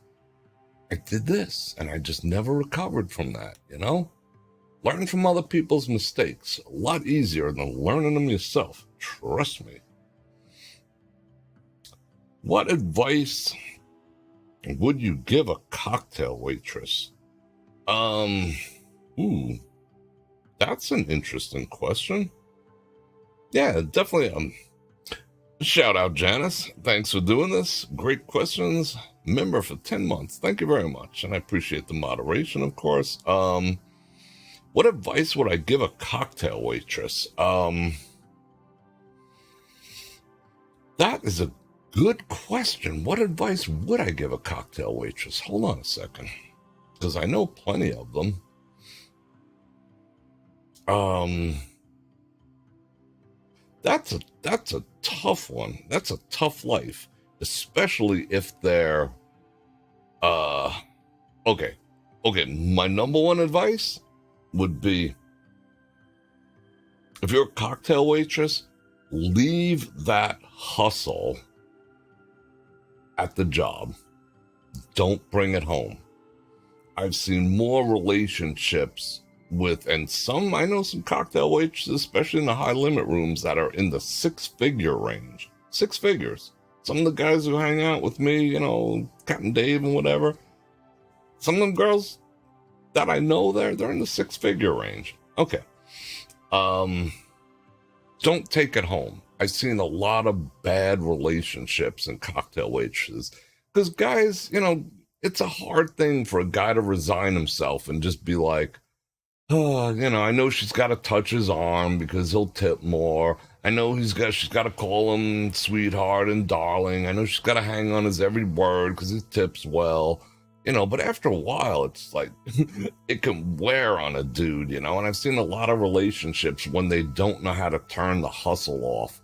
B: I did this and I just never recovered from that, Learn from other people's mistakes. A lot easier than learning them yourself. Trust me. What advice would you give a cocktail waitress? That's an interesting question. Yeah, definitely. Shout out, Janice. Thanks for doing this. Great questions. Member for 10 months. Thank you very much. And I appreciate the moderation, of course. What advice would I give a cocktail waitress? That is a good question. What advice would I give a cocktail waitress? Hold on a second. Because I know plenty of them. That's a tough one. That's a tough life. Especially if they're okay. My number one advice would be, if you're a cocktail waitress, leave that hustle at the job. Don't bring it home. I've seen more relationships and I know some cocktail waitresses, especially in the high limit rooms, that are in the 6-figure range. 6 figures. Some of the guys who hang out with me, Captain Dave and whatever, some of them girls that I know they're in the 6-figure range. Okay. Don't take it home. I've seen a lot of bad relationships in cocktail waitresses. Because guys, it's a hard thing for a guy to resign himself and just be like, I know she's got to touch his arm because he'll tip more. I know she's got to call him sweetheart and darling. I know she's got to hang on his every word because he tips well. But after a while, it's like it can wear on a dude, and I've seen a lot of relationships when they don't know how to turn the hustle off.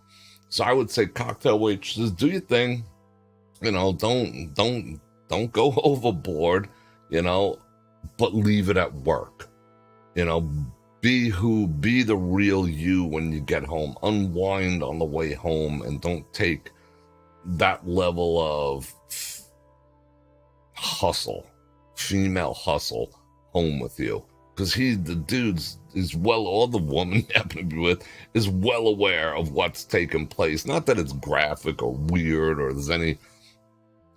B: So I would say cocktail waitresses, do your thing, don't go overboard, but leave it at work. Be the real you when you get home. Unwind on the way home and don't take that level of hustle, female hustle, home with you. Because the dude's is well, or the woman you happen to be with is well aware of what's taking place. Not that it's graphic or weird or there's any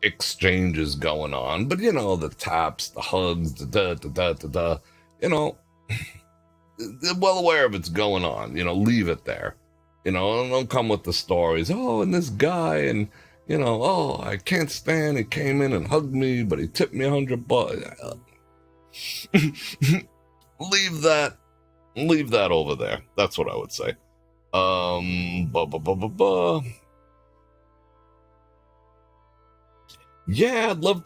B: exchanges going on, but the taps, the hugs, the da, they're well aware of it's going on. Leave it there. Don't come with the stories. Oh, and this guy, and oh, I can't stand. He came in and hugged me, but he tipped me $100. Leave that over there. That's what I would say. Yeah, I'd love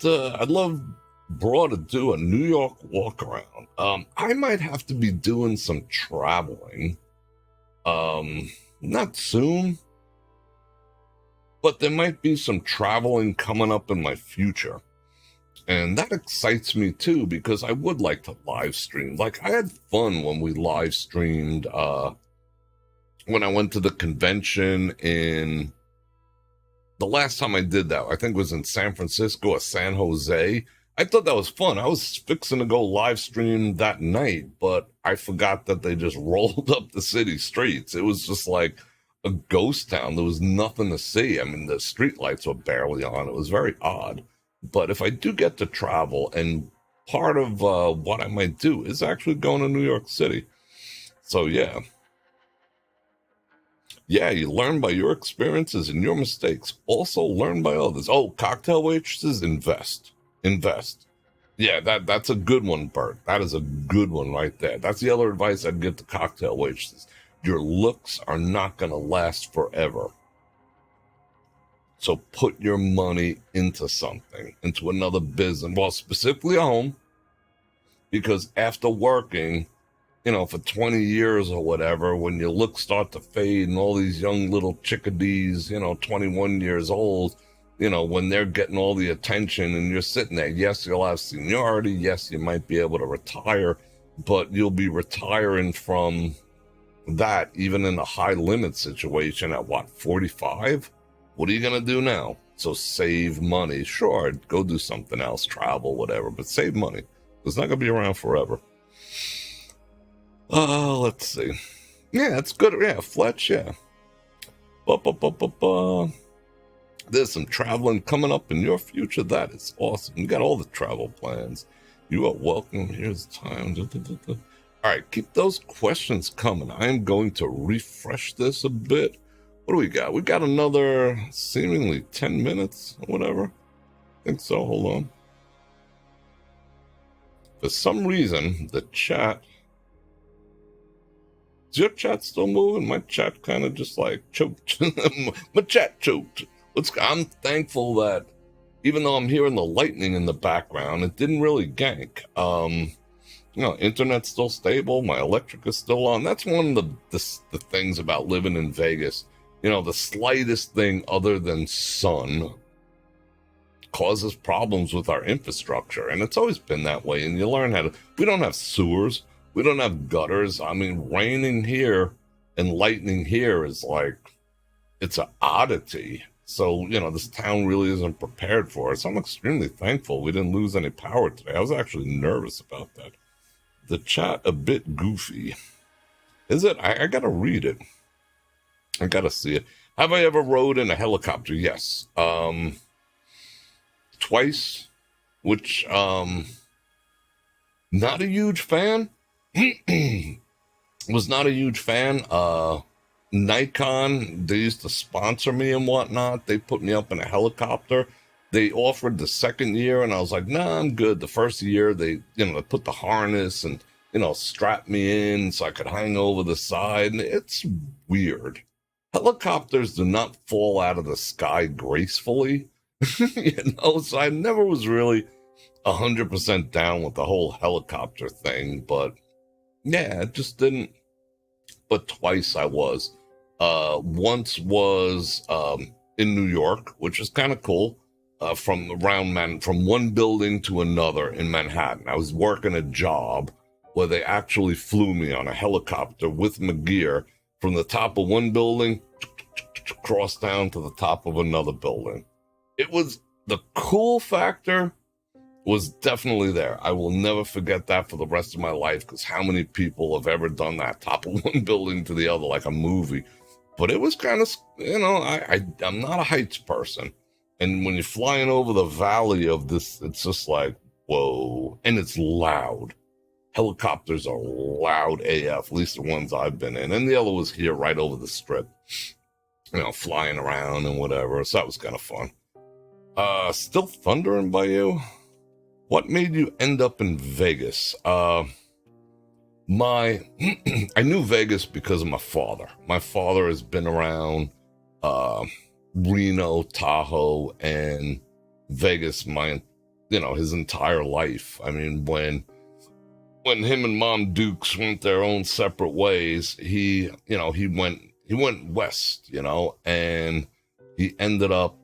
B: Bror to do a New York walk around. I might have to be doing some traveling. Not soon, but there might be some traveling coming up in my future. And that excites me too, because I would like to live stream. Like, I had fun when we live streamed, when I went to the convention the last time I did that, I think was in San Francisco or San Jose. I thought that was fun. I was fixing to go live stream that night, but I forgot that they just rolled up the city streets. It was just like a ghost town. There was nothing to see. I mean, the street lights were barely on. It was very odd. But if I do get to travel, and part of what I might do is actually going to New York City. So yeah. Yeah, you learn by your experiences and your mistakes. Also learn by others. Oh, cocktail waitresses, invest. Yeah, that's a good one, Bert. That is a good one right there. That's the other advice I'd give to cocktail waitresses. Your looks are not going to last forever. So put your money into something, into another business. Well, specifically a home, because after working, for 20 years or whatever, when your looks start to fade and all these young little chickadees, 21 years old, when they're getting all the attention and you're sitting there, yes, you'll have seniority. Yes, you might be able to retire, but you'll be retiring from that even in a high limit situation at 45? What are you going to do now? So save money. Sure, go do something else, travel, whatever, but save money. It's not going to be around forever. Let's see. Yeah, that's good. Yeah, Fletch, yeah. There's some traveling coming up in your future. That is awesome. You got all the travel plans. You are welcome. Here's time. All right, keep those questions coming. I am going to refresh this a bit. What do we got? We got another seemingly 10 minutes or whatever. I think so. Hold on. For some reason, the chat... Is your chat still moving? My chat kind of just like choked. My chat choked. I'm thankful that even though I'm hearing the lightning in the background, it didn't really gank. Internet's still stable. My electric is still on. That's one of the things about living in Vegas. The slightest thing other than sun causes problems with our infrastructure. And it's always been that way. And you learn we don't have sewers. We don't have gutters. I mean, raining here and lightning here is like, it's an oddity. So, this town really isn't prepared for it. So I'm extremely thankful we didn't lose any power today. I was actually nervous about that. The chat a bit goofy. Is it? I got to read it. I got to see it. Have I ever rode in a helicopter? Yes. Twice, which, not a huge fan. Was not a huge fan. Nikon, they used to sponsor me and whatnot. They put me up in a helicopter. They offered the second year, and I was like, nah, I'm good. The first year, they put the harness and strap me in so I could hang over the side. And it's weird. Helicopters do not fall out of the sky gracefully, so I never was really 100% down with the whole helicopter thing, but yeah, it just didn't. But twice I was. Once was in New York, which is kind of cool. From one building to another in Manhattan. I was working a job where they actually flew me on a helicopter with my gear from the top of one building across down to the top of another building. It was the cool factor was definitely there. I will never forget that for the rest of my life, because how many people have ever done that, top of one building to the other like a movie? But it was kind of, I'm not a heights person. And when you're flying over the valley of this, it's just like, whoa. And it's loud. Helicopters are loud AF, at least the ones I've been in. And the other was here right over the strip, flying around and whatever. So that was kind of fun. Still thundering by you? What made you end up in Vegas? I knew Vegas because of my father. My father has been around Reno, Tahoe, and Vegas his entire life. I mean, when him and Mom Dukes went their own separate ways, he went west, and he ended up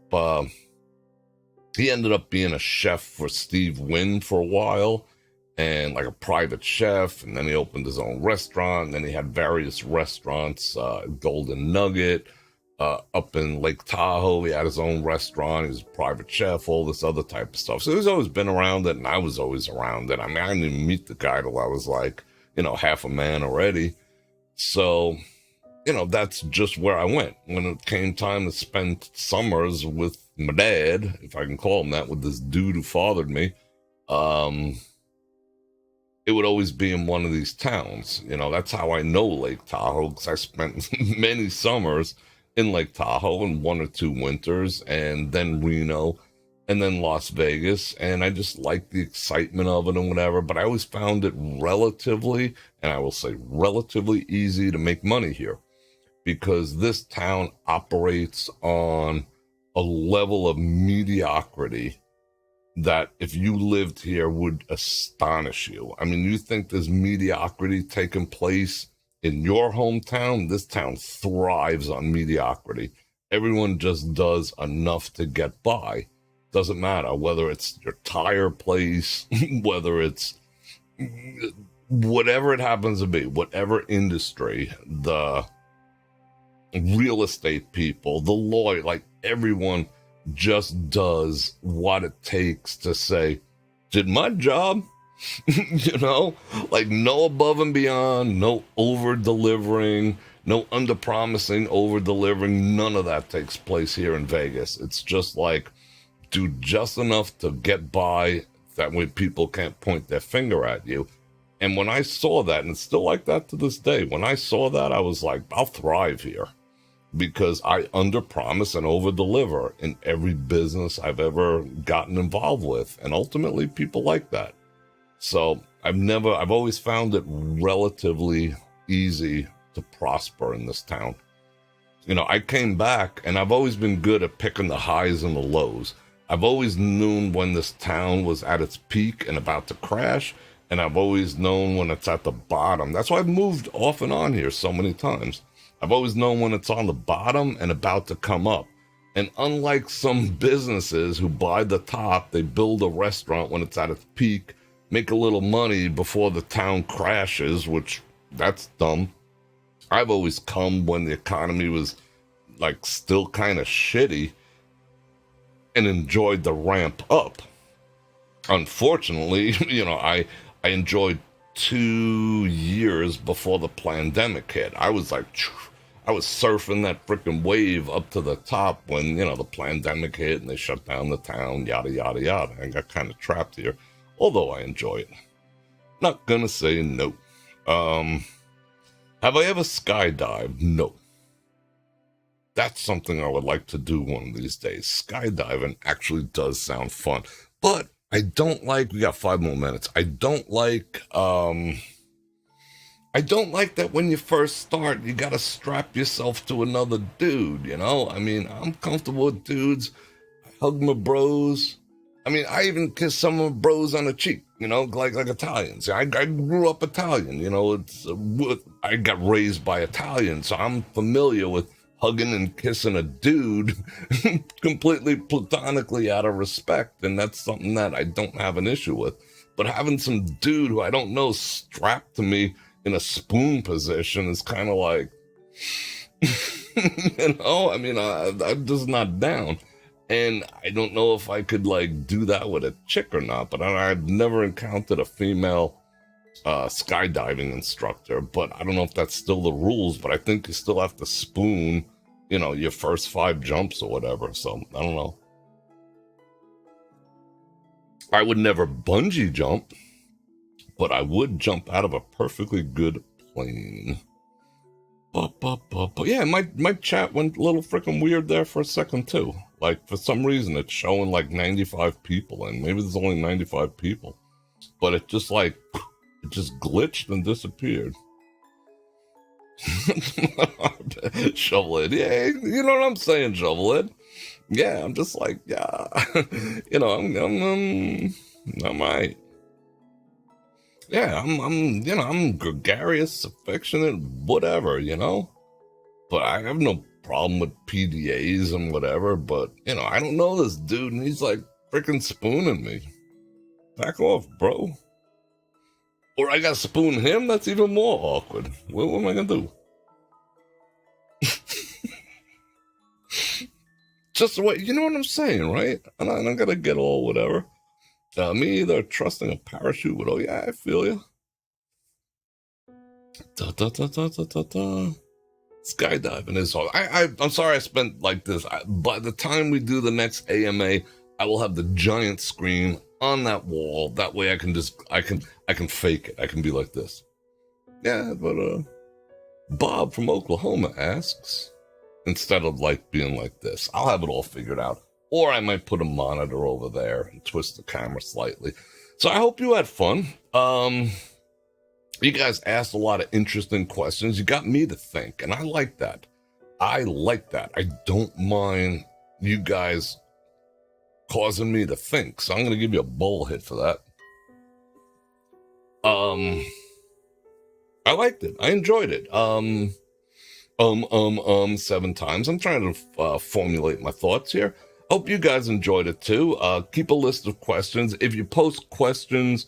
B: being a chef for Steve Wynn for a while, and like a private chef, and then he opened his own restaurant, and then he had various restaurants, Golden Nugget, up in Lake Tahoe, he had his own restaurant, he was a private chef, all this other type of stuff. So he's always been around it, and I was always around it. I mean, I didn't even meet the guy till I was like, half a man already. So, that's just where I went. When it came time to spend summers with my dad, if I can call him that, with this dude who fathered me, it would always be in one of these towns. That's how I know Lake Tahoe, because I spent many summers in Lake Tahoe and 1 or 2 winters, and then Reno, and then Las Vegas, and I just liked the excitement of it and whatever, but I always found it relatively, and I will say relatively easy to make money here, because this town operates on a level of mediocrity that if you lived here would astonish you. I mean, you think there's mediocrity taking place in your hometown? This town thrives on mediocrity. Everyone just does enough to get by. Doesn't matter whether it's your tire place, whether it's whatever it happens to be, whatever industry, the real estate people, the lawyer, like everyone just does what it takes to say, did my job? Like no above and beyond, no over delivering, no under promising, over delivering. None of that takes place here in Vegas. It's just like, do just enough to get by. That way people can't point their finger at you. And when I saw that, and it's still like that to this day, when I saw that, I was like, I'll thrive here, because I under promise and over deliver in every business I've ever gotten involved with. And ultimately people like that. So I've always found it relatively easy to prosper in this town. I came back, and I've always been good at picking the highs and the lows. I've always known when this town was at its peak and about to crash, and I've always known when it's at the bottom. That's why I've moved off and on here so many times. I've always known when it's on the bottom and about to come up. And unlike some businesses who buy the top, they build a restaurant when it's at its peak, make a little money before the town crashes, which that's dumb. I've always come when the economy was like still kind of shitty and enjoyed the ramp up. Unfortunately, I enjoyed 2 years before the pandemic hit. I was surfing that freaking wave up to the top when, the pandemic hit and they shut down the town, yada, yada, yada. I got kind of trapped here, although I enjoy it. Not gonna say no. Have I ever skydived? No. That's something I would like to do one of these days. Skydiving actually does sound fun, but I don't like, we got 5 more minutes. I don't like, I don't like that when you first start, you gotta strap yourself to another dude, you know? I mean, I'm comfortable with dudes. I hug my bros. I mean, I even kiss some of my bros on the cheek, you know, like Italians. I grew up Italian, you know. I got raised by Italians, so I'm familiar with hugging and kissing a dude completely platonically out of respect, and that's something that I don't have an issue with. But having some dude who I don't know strapped to me in a spoon position is kind of like, you know, I mean, I'm just not down. And I don't know if I could like do that with a chick or not, but I've never encountered a female skydiving instructor, but I don't know if that's still the rules, but I think you still have to spoon, you know, your first 5 jumps or whatever. So I don't know. I would never bungee jump, but I would jump out of a perfectly good plane. But yeah, my chat went a little freaking weird there for a second too. Like for some reason it's showing like 95 people, and maybe there's only 95 people, but it just like it just glitched and disappeared. Shovelhead, yeah, you know what I'm saying, Shovelhead. Yeah, I'm just like, yeah, you know, I'm right. Yeah, you know, I'm gregarious, affectionate, whatever, you know. But I have no problem with PDAs and whatever. But you know, I don't know this dude, and he's like freaking spooning me. Back off, bro. Or I gotta spoon him. That's even more awkward. What am I gonna do? Just the way, you know what I'm saying, right? And I don't gotta get all whatever. Me either trusting a parachute with, oh yeah, I feel you. Skydiving is hard. I'm sorry I spent like this. By the time we do the next AMA, I will have the giant screen on that wall. That way I can fake it. I can be like this. Yeah, but Bob from Oklahoma asks, instead of like being like this, I'll have it all figured out. Or I might put a monitor over there and twist the camera slightly. So I hope you had fun. You guys asked a lot of interesting questions. You got me to think, and I like that. I don't mind you guys causing me to think. So I'm going to give you a bowl hit for that. I liked it. I enjoyed it. 7 times. I'm trying to formulate my thoughts here. Hope you guys enjoyed it too. Keep a list of questions. If you post questions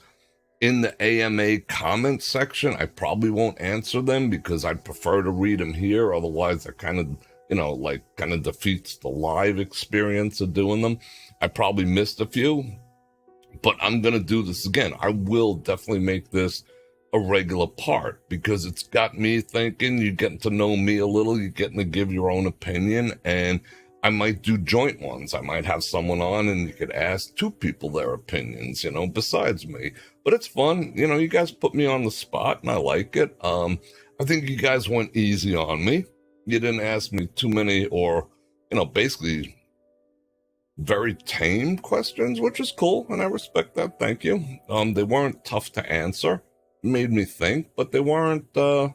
B: in the AMA comment section, I probably won't answer them because I'd prefer to read them here. Otherwise, that kind of, you know, like kind of defeats the live experience of doing them. I probably missed a few, but I'm going to do this again. I will definitely make this a regular part because it's got me thinking. You're getting to know me a little. You're getting to give your own opinion, and I might do joint ones. I might have someone on and you could ask 2 people their opinions, you know, besides me. But it's fun. You know, you guys put me on the spot and I like it. I think you guys went easy on me. You didn't ask me too many or, you know, basically very tame questions, which is cool. And I respect that. Thank you. They weren't tough to answer. It made me think, but they weren't, you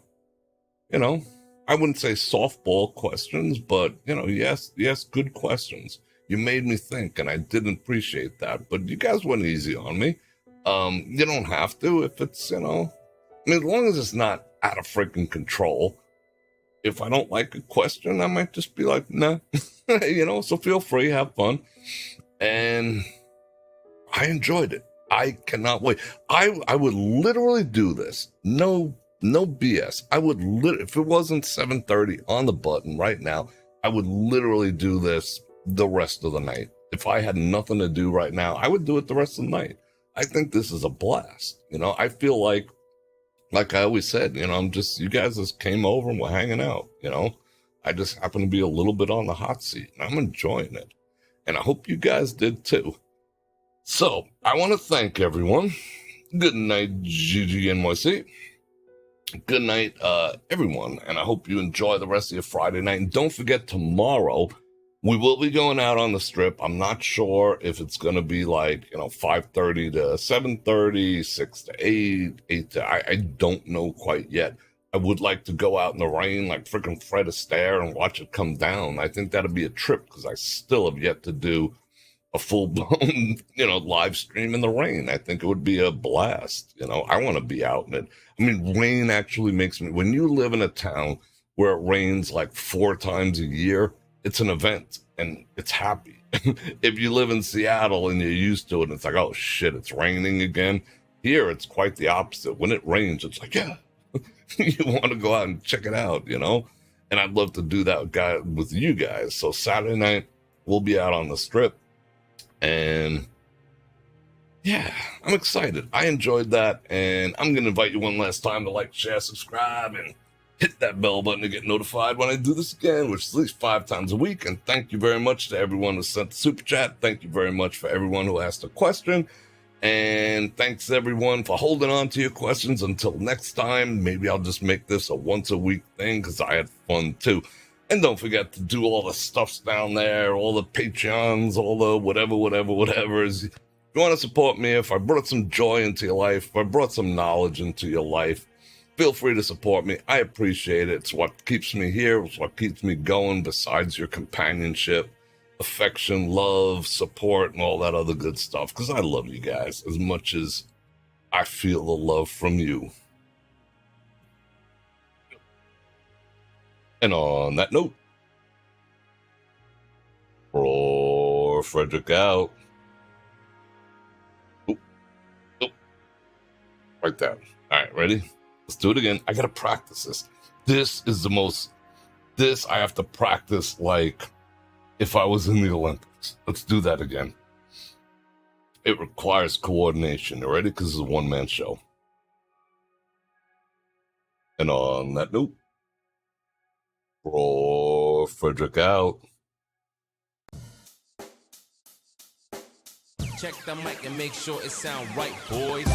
B: know, I wouldn't say softball questions, but, you know, yes, good questions. You made me think, and I did appreciate that. But you guys went easy on me. You don't have to if it's, you know, I mean, as long as it's not out of freaking control. If I don't like a question, I might just be like, nah, you know, so feel free, have fun. And I enjoyed it. I cannot wait. I would literally do this. No BS. I would if it wasn't 7:30 on the button right now, I would literally do this the rest of the night. If I had nothing to do right now, I would do it the rest of the night. I think this is a blast. You know, I feel like I always said, you know, you guys just came over and we're hanging out, you know. I just happen to be a little bit on the hot seat and I'm enjoying it. And I hope you guys did too. So I want to thank everyone. Good night, GGNYC. Good night, everyone. And I hope you enjoy the rest of your Friday night. And don't forget tomorrow, We will be going out on the strip. I'm not sure if it's going to be like, 5:30 to 7:30, 6 to 8, 8 to, I don't know quite yet. I would like to go out in the rain like freaking Fred Astaire and watch it come down. I think that'd be a trip because I still have yet to do a full-blown, live stream in the rain. I think it would be a blast. I want to be out in it. I mean, rain actually makes me, when you live in a town where it rains like 4 times a year, it's an event and it's happy. If you live in Seattle and you're used to it, and it's like, oh shit, it's raining again. Here, it's quite the opposite. When it rains, it's like, yeah, you want to go out and check it out, And I'd love to do that with you guys. So Saturday night, we'll be out on the strip. And yeah, I'm excited. I enjoyed that. And I'm going to invite you one last time to like, share, subscribe, and hit that bell button to get notified when I do this again, which is at least 5 times a week. And thank you very much to everyone who sent the super chat. Thank you very much for everyone who asked a question. And thanks everyone for holding on to your questions until next time. Maybe I'll just make this a once a week thing because I had fun too. And don't forget to do all the stuffs down there, all the Patreons, all the whatever. If you want to support me, if I brought some joy into your life, if I brought some knowledge into your life, feel free to support me. I appreciate it. It's what keeps me here. It's what keeps me going besides your companionship, affection, love, support, and all that other good stuff. Because I love you guys as much as I feel the love from you. And on that note, Bror Fredrik out. Oop. Right there. All right, ready? Let's do it again. I got to practice this. This I have to practice like if I was in the Olympics. Let's do that again. It requires coordination. You ready? Because it's a one-man show. And on that note, Bror Fredrik out.
A: Check the mic and make sure it sound right, boys.